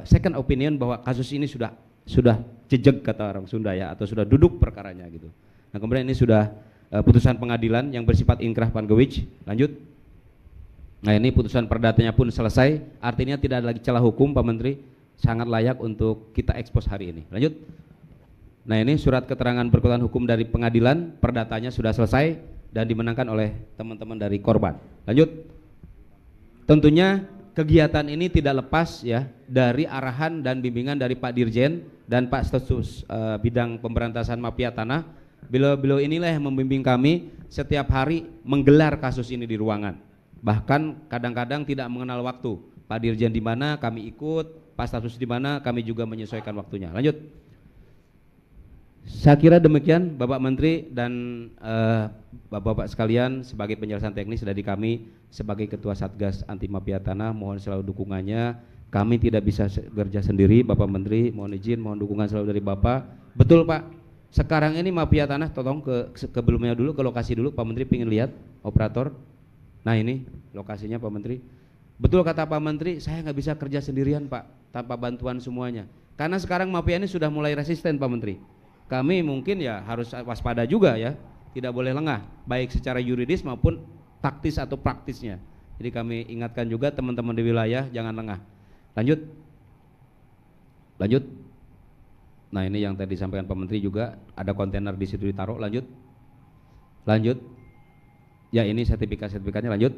second opinion bahwa kasus ini sudah jejeg kata orang Sunda ya, atau sudah duduk perkaranya gitu. Nah kemudian ini sudah putusan pengadilan yang bersifat inkrah Pangewij. Lanjut. Nah ini putusan perdatanya pun selesai, artinya tidak ada lagi celah hukum Pak Menteri, sangat layak untuk kita ekspos hari ini. Lanjut. Nah ini surat keterangan berkekuatan hukum dari pengadilan, perdatanya sudah selesai dan dimenangkan oleh teman-teman dari korban. Lanjut. Tentunya kegiatan ini tidak lepas ya dari arahan dan bimbingan dari Pak Dirjen dan Pak Stafsus bidang pemberantasan mafia tanah. Beliau inilah yang membimbing kami setiap hari menggelar kasus ini di ruangan. Bahkan kadang-kadang tidak mengenal waktu. Pak Dirjen di mana kami ikut, Pak Stafsus di mana kami juga menyesuaikan waktunya. Lanjut. Saya kira demikian Bapak Menteri dan Bapak-bapak sekalian, sebagai penjelasan teknis dari kami sebagai Ketua Satgas Anti Mafia Tanah, mohon selalu dukungannya. Kami tidak bisa kerja sendiri, Bapak Menteri, mohon izin, mohon dukungan selalu dari Bapak. Betul Pak, sekarang ini mafia tanah, tolong ke belumnya dulu, ke lokasi dulu, Pak Menteri pengen lihat operator. Nah ini lokasinya Pak Menteri. Betul kata Pak Menteri, saya nggak bisa kerja sendirian Pak, tanpa bantuan semuanya. Karena sekarang mafia ini sudah mulai resisten Pak Menteri. Kami mungkin ya harus waspada juga ya, tidak boleh lengah, baik secara yuridis maupun taktis atau praktisnya. Jadi kami ingatkan juga teman-teman di wilayah jangan lengah. Lanjut. Lanjut. Nah ini yang tadi disampaikan Pak Menteri juga, ada kontainer di situ ditaruh. Lanjut. Lanjut. Ya ini sertifikatnya. Lanjut.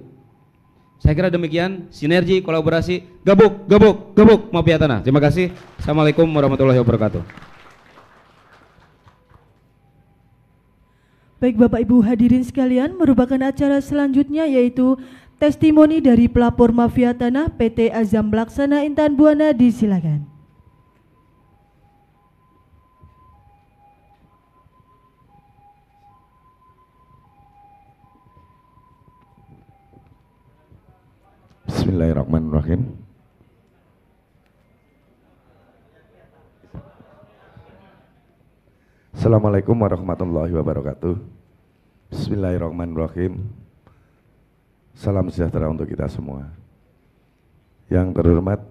Saya kira demikian, sinergi, kolaborasi, gebuk mafia tanah. Terima kasih. Assalamualaikum warahmatullahi wabarakatuh. Baik Bapak Ibu hadirin sekalian, merupakan acara selanjutnya yaitu testimoni dari pelapor mafia tanah PT Azam Laksana Intan Buana, disilakan. Bismillahirrahmanirrahim. Assalamualaikum warahmatullahi wabarakatuh. Bismillahirrahmanirrahim. Salam sejahtera untuk kita semua. Yang terhormat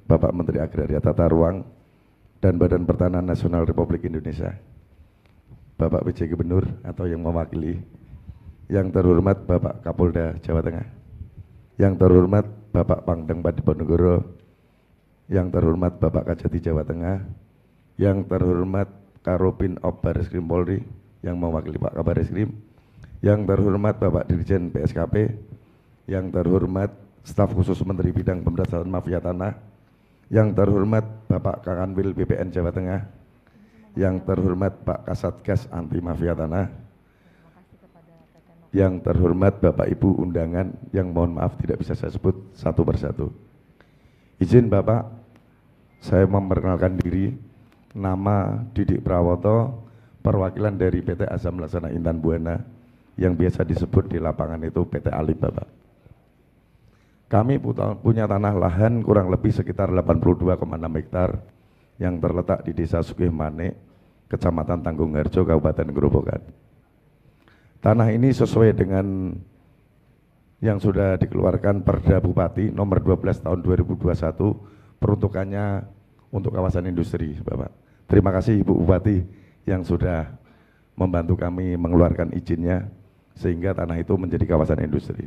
Bapak Menteri Agraria Tata Ruang dan Badan Pertanahan Nasional Republik Indonesia, Bapak PJ Gubernur atau yang mewakili, yang terhormat Bapak Kapolda Jawa Tengah, yang terhormat Bapak Pangdam Diponegoro, yang terhormat Bapak Kajati Jawa Tengah, yang terhormat Karobin Op Bareskrim Polri yang mewakili Pak Kabareskrim, yang terhormat Bapak Dirjen PSKP, yang terhormat Staf Khusus Menteri Bidang Pemberantasan Mafia Tanah, yang terhormat Bapak Kanwil BPN Jawa Tengah, yang terhormat Pak Kasatgas Anti Mafia Tanah, yang terhormat Bapak Ibu undangan yang mohon maaf tidak bisa saya sebut satu persatu. Izin Bapak, saya memperkenalkan diri, nama Didik Prawoto, perwakilan dari PT Azam Laksana Intan Buana yang biasa disebut di lapangan itu PT Alip Bapak. Kami punya tanah lahan kurang lebih sekitar 82,6 hektar yang terletak di Desa Sukihmane, Kecamatan Tanggungarjo, Kabupaten Grobogan. Tanah ini sesuai dengan yang sudah dikeluarkan Perda Bupati nomor 12 tahun 2021, peruntukannya untuk kawasan industri, Bapak. Terima kasih Ibu Bupati yang sudah membantu kami mengeluarkan izinnya sehingga tanah itu menjadi kawasan industri.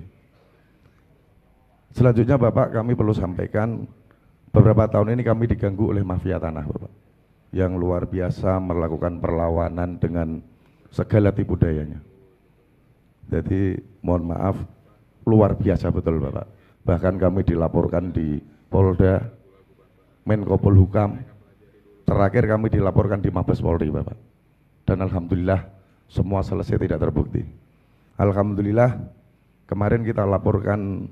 Selanjutnya Bapak, kami perlu sampaikan beberapa tahun ini kami diganggu oleh mafia tanah Bapak, yang luar biasa melakukan perlawanan dengan segala tipu dayanya. Jadi mohon maaf, luar biasa betul Bapak. Bahkan kami dilaporkan di Polda, Menko Polhukam, terakhir kami dilaporkan di Mabes Polri Bapak. Dan alhamdulillah semua selesai, tidak terbukti. Alhamdulillah kemarin kita laporkan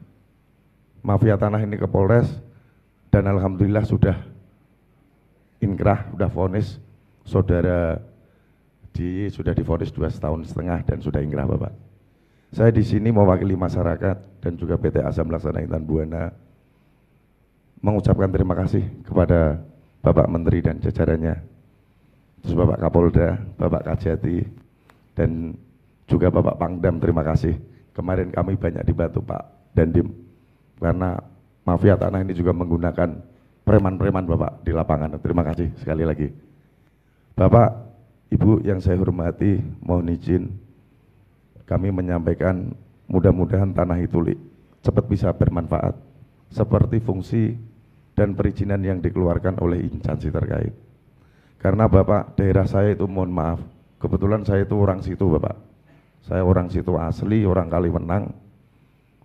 mafia tanah ini ke Polres dan alhamdulillah sudah inkrah, sudah vonis, saudara sudah divonis 2,5 tahun dan sudah inkrah Bapak. Saya di sini mewakili masyarakat dan juga PT Azam Laksana Intan Buana mengucapkan terima kasih kepada Bapak Menteri dan jajarannya, terus Bapak Kapolda, Bapak Kajati, dan juga Bapak Pangdam, terima kasih. Kemarin kami banyak dibantu Pak Dandim, karena mafia tanah ini juga menggunakan preman-preman Bapak di lapangan. Terima kasih sekali lagi. Bapak, Ibu yang saya hormati, mohon izin kami menyampaikan mudah-mudahan tanah itu cepat bisa bermanfaat seperti fungsi dan perizinan yang dikeluarkan oleh instansi terkait. Karena Bapak, daerah saya itu mohon maaf, kebetulan saya itu orang situ Bapak. Saya orang situ asli, orang Kalimenang.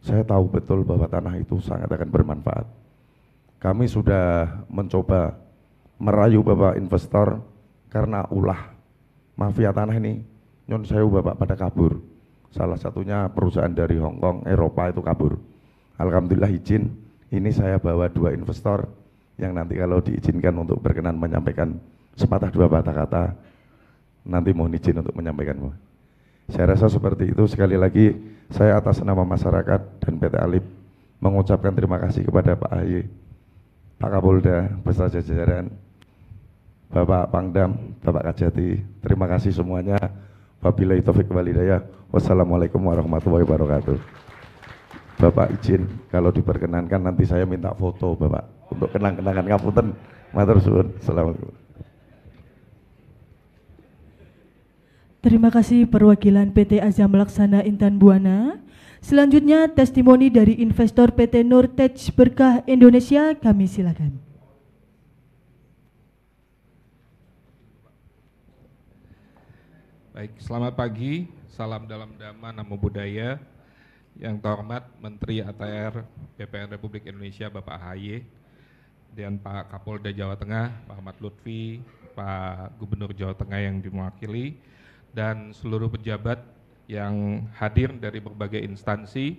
Saya tahu betul bahwa tanah itu sangat akan bermanfaat. Kami sudah mencoba merayu Bapak investor karena ulah mafia tanah ini nyon sewu Bapak pada kabur. Salah satunya perusahaan dari Hong Kong, Eropa itu kabur. Alhamdulillah izin, ini saya bawa 2 investor yang nanti kalau diizinkan untuk berkenan menyampaikan sepatah 2 patah kata, nanti mohon izin untuk menyampaikan. Saya rasa seperti itu. Sekali lagi saya atas nama masyarakat dan PT Alip mengucapkan terima kasih kepada Pak AHY, Pak Kapolda, beserta jajaran, Bapak Pangdam, Bapak Kajati. Terima kasih semuanya. Wabillahi taufiq wal hidayah. Wassalamualaikum warahmatullahi wabarakatuh. Bapak izin kalau diperkenankan nanti saya minta foto Bapak untuk kenang-kenangan ngapunten. Matur suwun. Assalamualaikum. Terima kasih perwakilan PT Azam Laksana Intan Buana. Selanjutnya testimoni dari investor PT Nurtej Berkah Indonesia, kami silakan. Baik, selamat pagi, salam dalam dhamma, namo buddhaya. Yang terhormat Menteri ATR BPN Republik Indonesia Bapak AHY dan Pak Kapolda Jawa Tengah Pak Ahmad Lutfi, Pak Gubernur Jawa Tengah yang diwakili, dan seluruh pejabat yang hadir dari berbagai instansi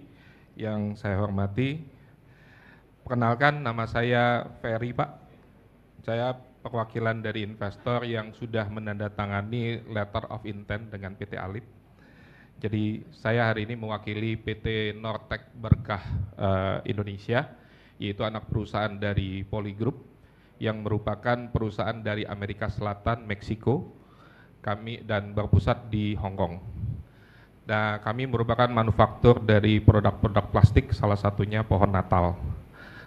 yang saya hormati. Perkenalkan, nama saya Ferry Pak. Saya perwakilan dari investor yang sudah menandatangani letter of intent dengan PT Alip. Jadi saya hari ini mewakili PT Nurtej Berkah Indonesia, yaitu anak perusahaan dari Polygroup yang merupakan perusahaan dari Amerika Selatan, Meksiko, kami dan berpusat di Hong Kong. Nah, kami merupakan manufaktur dari produk-produk plastik, salah satunya pohon Natal.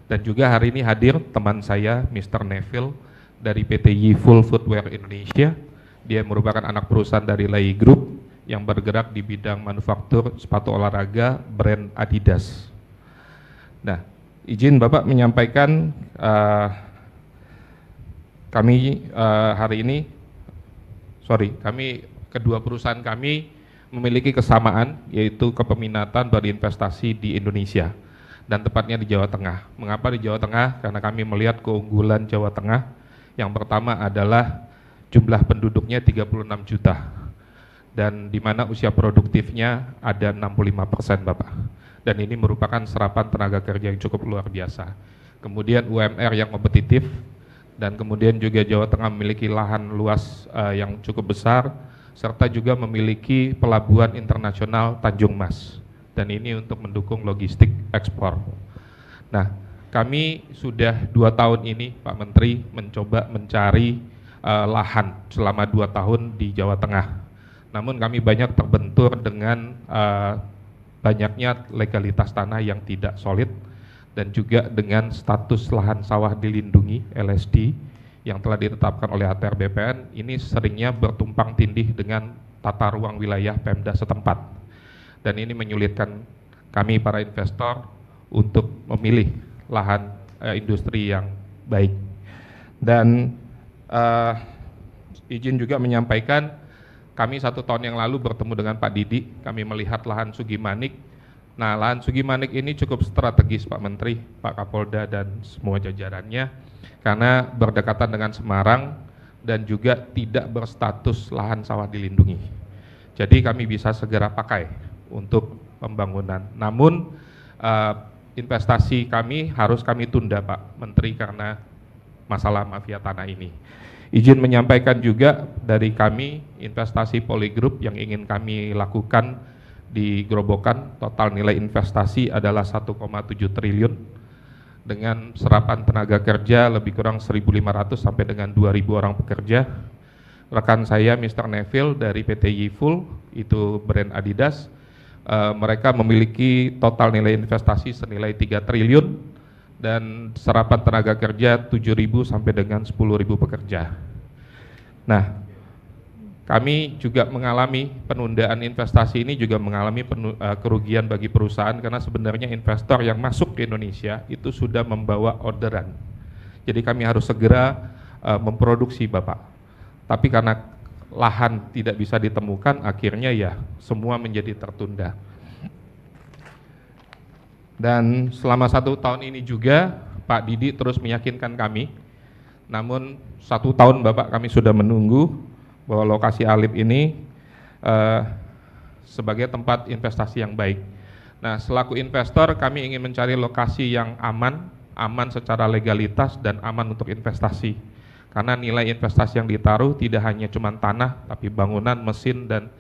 Dan juga hari ini hadir teman saya, Mr. Neville, dari PT Yiful Footwear Indonesia. Dia merupakan anak perusahaan dari Lei Group yang bergerak di bidang manufaktur sepatu olahraga brand Adidas. Nah, izin Bapak menyampaikan kami hari ini, kedua perusahaan kami memiliki kesamaan, yaitu kepeminatan berinvestasi di Indonesia dan tepatnya di Jawa Tengah. Mengapa di Jawa Tengah? Karena kami melihat keunggulan Jawa Tengah. Yang pertama adalah jumlah penduduknya 36 juta dan di mana usia produktifnya ada 65% Bapak. Dan ini merupakan serapan tenaga kerja yang cukup luar biasa. Kemudian UMR yang kompetitif, dan kemudian juga Jawa Tengah memiliki lahan luas yang cukup besar, serta juga memiliki pelabuhan internasional Tanjung Mas, dan ini untuk mendukung logistik ekspor. Nah, kami sudah 2 tahun ini Pak Menteri mencoba mencari lahan selama 2 tahun di Jawa Tengah. Namun kami banyak terbentur dengan banyaknya legalitas tanah yang tidak solid, dan juga dengan status lahan sawah dilindungi LSD yang telah ditetapkan oleh ATR BPN, ini seringnya bertumpang tindih dengan tata ruang wilayah Pemda setempat. Dan ini menyulitkan kami para investor untuk memilih lahan industri yang baik. Dan izin juga menyampaikan, kami 1 tahun yang lalu bertemu dengan Pak Didi, kami melihat lahan Sugimanik. Nah, lahan Sugimanik ini cukup strategis Pak Menteri, Pak Kapolda dan semua jajarannya, karena berdekatan dengan Semarang dan juga tidak berstatus lahan sawah dilindungi. Jadi kami bisa segera pakai untuk pembangunan. Namun investasi kami harus kami tunda Pak Menteri karena masalah mafia tanah ini. Izin menyampaikan juga dari kami investasi Polygroup yang ingin kami lakukan di Grobogan, total nilai investasi adalah 1,7 triliun dengan serapan tenaga kerja lebih kurang 1.500 sampai dengan 2.000 orang pekerja. Rekan saya Mr. Neville dari PT Yiful, itu brand Adidas, mereka memiliki total nilai investasi senilai 3 triliun dan serapan tenaga kerja 7.000 sampai dengan 10.000 pekerja. Nah, kami juga mengalami penundaan investasi ini juga mengalami kerugian bagi perusahaan karena sebenarnya investor yang masuk ke Indonesia itu sudah membawa orderan. Jadi kami harus segera memproduksi Bapak. Tapi karena lahan tidak bisa ditemukan, akhirnya ya semua menjadi tertunda. Dan selama 1 tahun ini juga Pak Didi terus meyakinkan kami, namun 1 tahun Bapak kami sudah menunggu bahwa lokasi Alip ini sebagai tempat investasi yang baik. Nah, selaku investor kami ingin mencari lokasi yang aman secara legalitas dan aman untuk investasi. Karena nilai investasi yang ditaruh tidak hanya cuma tanah, tapi bangunan, mesin, dan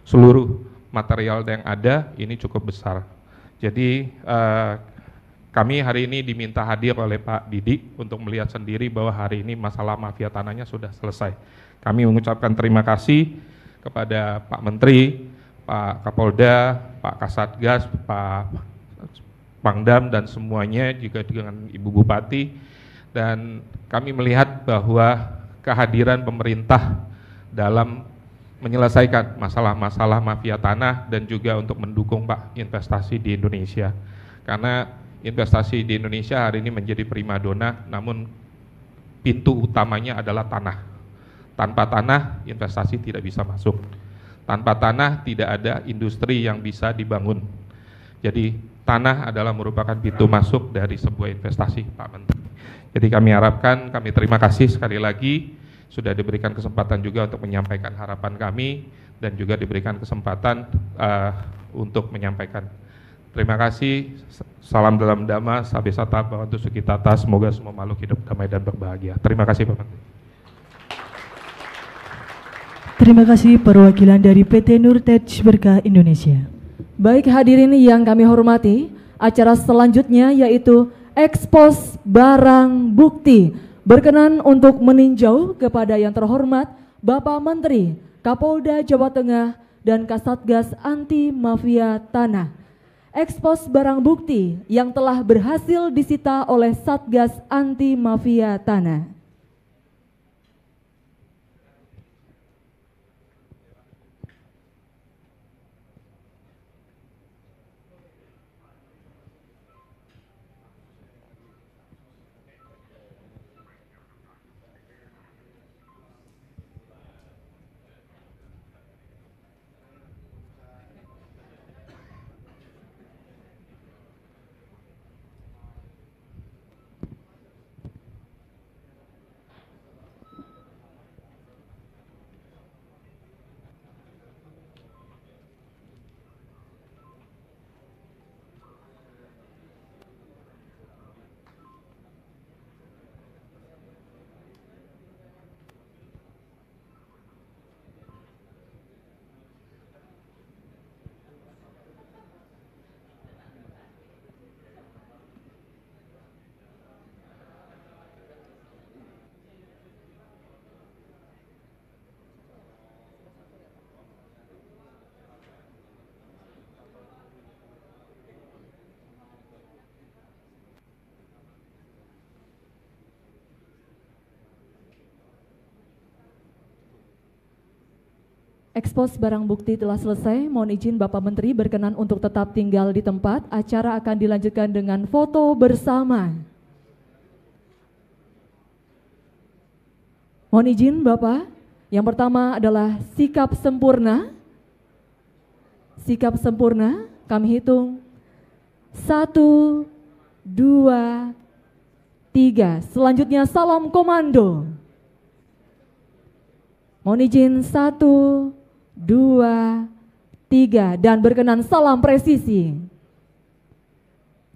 seluruh material yang ada ini cukup besar. Jadi kami hari ini diminta hadir oleh Pak Didi untuk melihat sendiri bahwa hari ini masalah mafia tanahnya sudah selesai. Kami mengucapkan terima kasih kepada Pak Menteri, Pak Kapolda, Pak Kasatgas, Pak Pangdam, dan semuanya, juga dengan Ibu Bupati. Dan kami melihat bahwa kehadiran pemerintah dalam menyelesaikan masalah-masalah mafia tanah dan juga untuk mendukung Pak investasi di Indonesia. Karena investasi di Indonesia hari ini menjadi primadona, namun pintu utamanya adalah tanah. Tanpa tanah investasi tidak bisa masuk. Tanpa tanah tidak ada industri yang bisa dibangun. Jadi tanah adalah merupakan pintu masuk dari sebuah investasi, Pak Menteri. Jadi kami harapkan, kami terima kasih sekali lagi sudah diberikan kesempatan juga untuk menyampaikan harapan kami dan juga diberikan kesempatan untuk menyampaikan. Terima kasih, salam dalam dhamma, sabi sata bhavantu sukhitata, semoga semua makhluk hidup damai dan berbahagia. Terima kasih Pak Menteri. Terima kasih perwakilan dari PT Nurtej Berkah Indonesia. Baik hadirin yang kami hormati, acara selanjutnya yaitu ekspos barang bukti. Berkenan untuk meninjau kepada yang terhormat Bapak Menteri, Kapolda Jawa Tengah, dan Kasatgas Anti Mafia Tanah. Ekspos barang bukti yang telah berhasil disita oleh Satgas Anti Mafia Tanah. Ekspos barang bukti telah selesai. Mohon izin Bapak Menteri berkenan untuk tetap tinggal di tempat. Acara akan dilanjutkan dengan foto bersama. Mohon izin Bapak. Yang pertama adalah sikap sempurna. Sikap sempurna. Kami hitung 1, 2, 3. Selanjutnya salam komando. Mohon izin 1, 2, 3, dan berkenan salam presisi.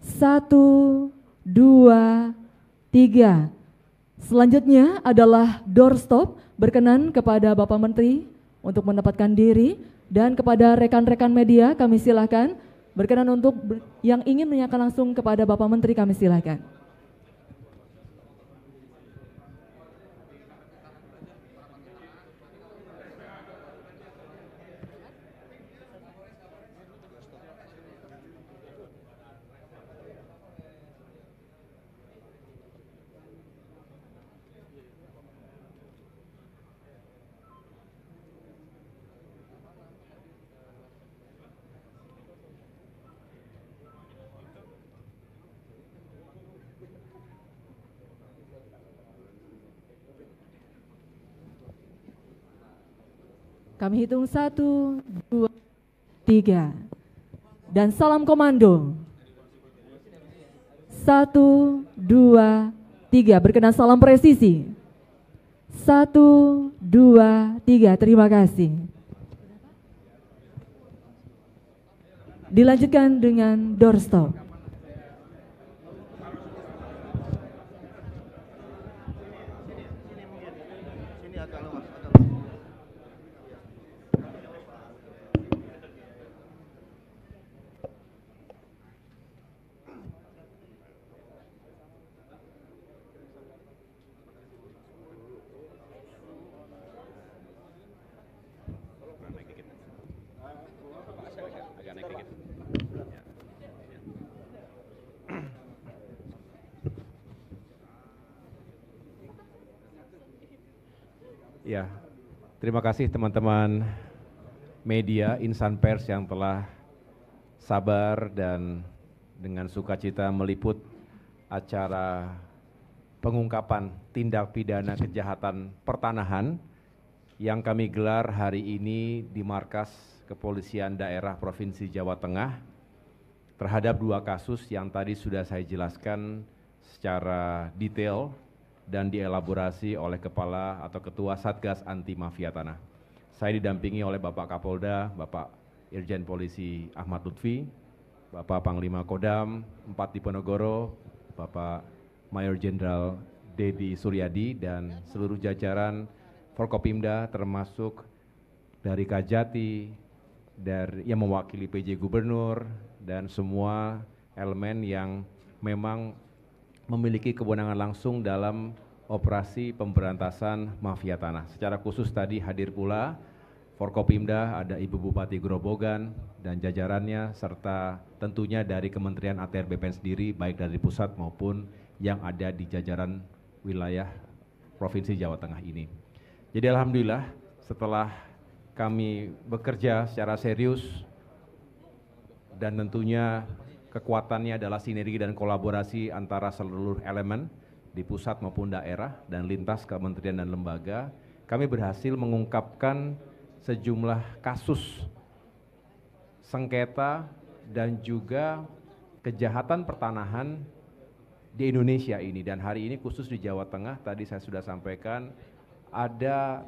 1, 2, 3. Selanjutnya adalah doorstop. Berkenan kepada Bapak Menteri untuk mendapatkan diri, dan kepada rekan-rekan media kami silakan. Berkenan untuk yang ingin menanyakan langsung kepada Bapak Menteri kami silakan. Kami hitung 1, 2, 3. Dan salam komando. 1, 2, 3. Berkenan salam presisi. 1, 2, 3. Terima kasih. Dilanjutkan dengan doorstop. Ya, terima kasih teman-teman media, insan pers yang telah sabar dan dengan sukacita meliput acara pengungkapan tindak pidana kejahatan pertanahan yang kami gelar hari ini di Markas Kepolisian Daerah Provinsi Jawa Tengah terhadap 2 kasus yang tadi sudah saya jelaskan secara detail dan dielaborasi oleh Kepala atau Ketua Satgas Anti Mafia Tanah. Saya didampingi oleh Bapak Kapolda, Bapak Irjen Polisi Ahmad Lutfi, Bapak Panglima Kodam 4 Diponegoro, Bapak Mayor Jenderal Dedi Suryadi, dan seluruh jajaran Forkopimda termasuk dari Kajati, dari yang mewakili PJ Gubernur, dan semua elemen yang memang memiliki kewenangan langsung dalam operasi pemberantasan mafia tanah. Secara khusus tadi hadir pula Forkopimda, ada Ibu Bupati Grobogan dan jajarannya, serta tentunya dari Kementerian ATR BPN sendiri, baik dari pusat maupun yang ada di jajaran wilayah Provinsi Jawa Tengah ini. Jadi alhamdulillah setelah kami bekerja secara serius dan tentunya kekuatannya adalah sinergi dan kolaborasi antara seluruh elemen di pusat maupun daerah dan lintas kementerian dan lembaga, kami berhasil mengungkapkan sejumlah kasus sengketa dan juga kejahatan pertanahan di Indonesia ini. Dan hari ini khusus di Jawa Tengah, tadi saya sudah sampaikan, ada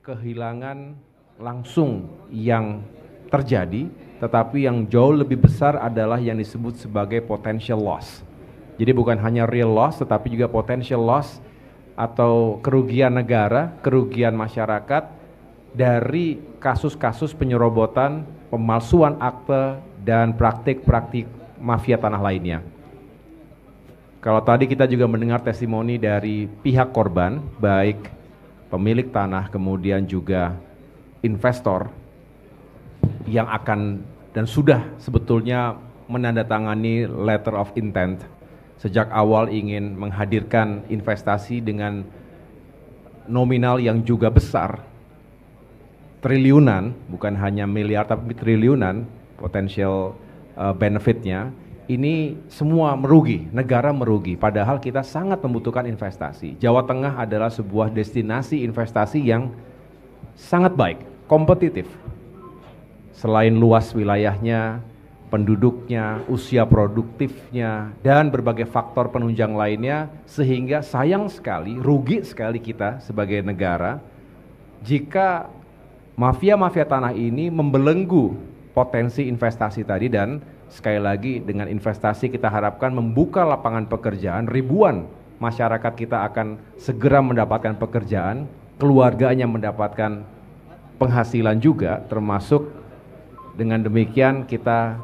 kehilangan langsung yang terjadi, tetapi yang jauh lebih besar adalah yang disebut sebagai potential loss. Jadi bukan hanya real loss, tetapi juga potential loss atau kerugian negara, kerugian masyarakat dari kasus-kasus penyerobotan, pemalsuan akte, dan praktik-praktik mafia tanah lainnya. Kalau tadi kita juga mendengar testimoni dari pihak korban, baik pemilik tanah kemudian juga investor, yang akan dan sudah sebetulnya menandatangani letter of intent sejak awal ingin menghadirkan investasi dengan nominal yang juga besar, triliunan, bukan hanya miliar tapi triliunan potensial benefitnya. Ini semua merugi, negara merugi, padahal kita sangat membutuhkan investasi. Jawa Tengah adalah sebuah destinasi investasi yang sangat baik, kompetitif. Selain luas wilayahnya, penduduknya, usia produktifnya, dan berbagai faktor penunjang lainnya, sehingga sayang sekali, rugi sekali kita sebagai negara jika mafia-mafia tanah ini membelenggu potensi investasi tadi. Dan sekali lagi, dengan investasi kita harapkan membuka lapangan pekerjaan, ribuan masyarakat kita akan segera mendapatkan pekerjaan, keluarganya mendapatkan penghasilan juga, termasuk dengan demikian kita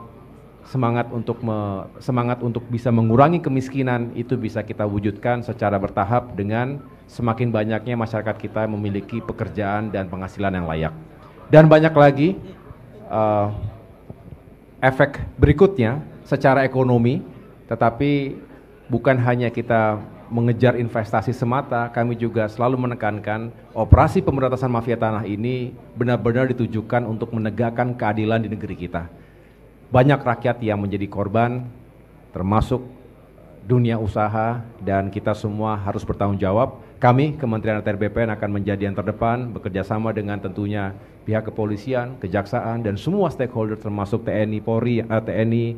semangat untuk bisa mengurangi kemiskinan itu bisa kita wujudkan secara bertahap dengan semakin banyaknya masyarakat kita memiliki pekerjaan dan penghasilan yang layak. Dan banyak lagi efek berikutnya secara ekonomi, tetapi bukan hanya kita mengejar investasi semata, kami juga selalu menekankan operasi pemberantasan mafia tanah ini benar-benar ditujukan untuk menegakkan keadilan di negeri kita. Banyak rakyat yang menjadi korban, termasuk dunia usaha, dan kita semua harus bertanggung jawab. Kami, Kementerian ATR BPN akan menjadi yang terdepan, bekerja sama dengan tentunya pihak kepolisian, kejaksaan, dan semua stakeholder termasuk TNI, Polri, TNI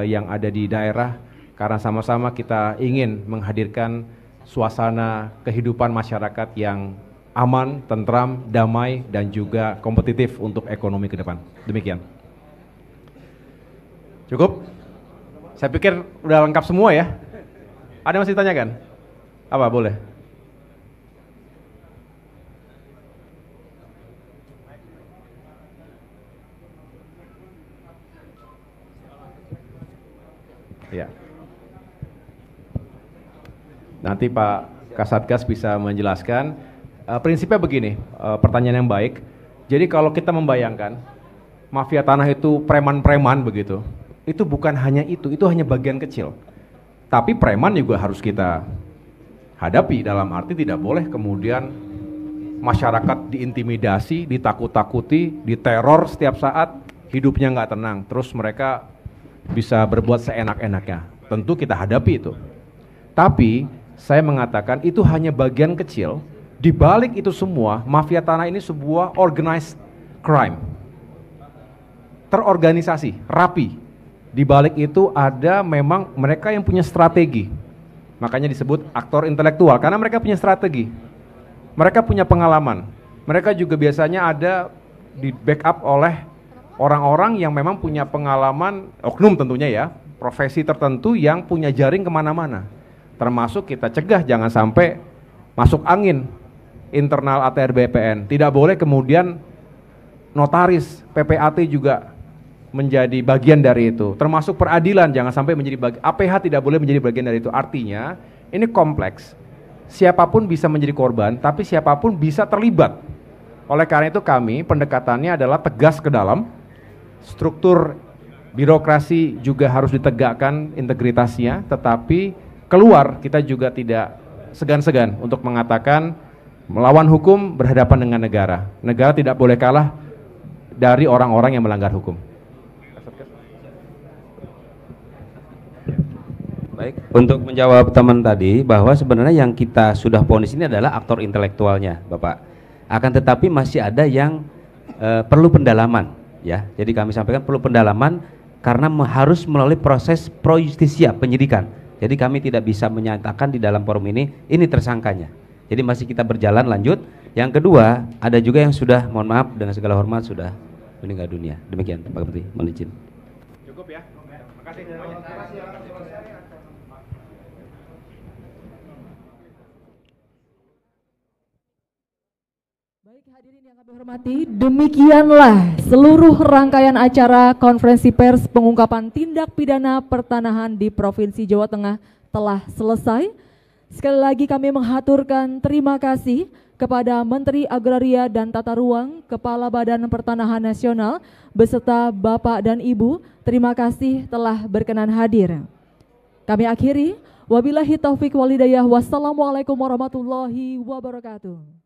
yang ada di daerah, karena sama-sama kita ingin menghadirkan suasana kehidupan masyarakat yang aman, tentram, damai, dan juga kompetitif untuk ekonomi ke depan. Demikian. Cukup? Saya pikir udah lengkap semua ya. Ada masih ditanyakan? Apa, boleh? Ya. Nanti Pak Kasatgas bisa menjelaskan. Prinsipnya begini, pertanyaan yang baik. Jadi kalau kita membayangkan mafia tanah itu preman-preman begitu, itu bukan hanya itu hanya bagian kecil. Tapi preman juga harus kita hadapi, dalam arti tidak boleh kemudian masyarakat diintimidasi, ditakut-takuti, diteror setiap saat, hidupnya nggak tenang, terus mereka bisa berbuat seenak-enaknya. Tentu kita hadapi itu. Tapi saya mengatakan itu hanya bagian kecil. Di balik itu semua, mafia tanah ini sebuah organized crime. Terorganisasi, rapi. Di balik itu ada memang mereka yang punya strategi. Makanya disebut aktor intelektual, karena mereka punya strategi. Mereka punya pengalaman. Mereka juga biasanya ada di backup oleh orang-orang yang memang punya pengalaman, oknum tentunya ya, profesi tertentu yang punya jaring kemana-mana. Termasuk kita cegah jangan sampai masuk angin internal ATR BPN. Tidak boleh kemudian notaris, PPAT juga menjadi bagian dari itu. Termasuk peradilan jangan sampai menjadi bagian, APH tidak boleh menjadi bagian dari itu. Artinya ini kompleks. Siapapun bisa menjadi korban, tapi siapapun bisa terlibat. Oleh karena itu kami pendekatannya adalah tegas ke dalam. Struktur birokrasi juga harus ditegakkan integritasnya, tetapi keluar kita juga tidak segan-segan untuk mengatakan melawan hukum berhadapan dengan negara. Negara tidak boleh kalah dari orang-orang yang melanggar hukum. Baik, untuk menjawab teman tadi bahwa sebenarnya yang kita sudah vonis ini adalah aktor intelektualnya, Bapak. Akan tetapi masih ada yang perlu pendalaman, ya. Jadi kami sampaikan perlu pendalaman karena harus melalui proses pro justisia penyidikan. Jadi kami tidak bisa menyatakan di dalam forum ini tersangkanya. Jadi masih kita berjalan lanjut. Yang kedua, ada juga yang sudah, mohon maaf dengan segala hormat, sudah meninggal dunia. Demikian Pak Menteri, mohon izin. Cukup ya. Terima kasih. Baik hadirin yang kami hormati, demikianlah seluruh rangkaian acara konferensi pers pengungkapan tindak pidana pertanahan di Provinsi Jawa Tengah telah selesai. Sekali lagi kami menghaturkan terima kasih kepada Menteri Agraria dan Tata Ruang, Kepala Badan Pertanahan Nasional, beserta Bapak dan Ibu, terima kasih telah berkenan hadir. Kami akhiri, wabillahi taufik walhidayah, wassalamualaikum warahmatullahi wabarakatuh.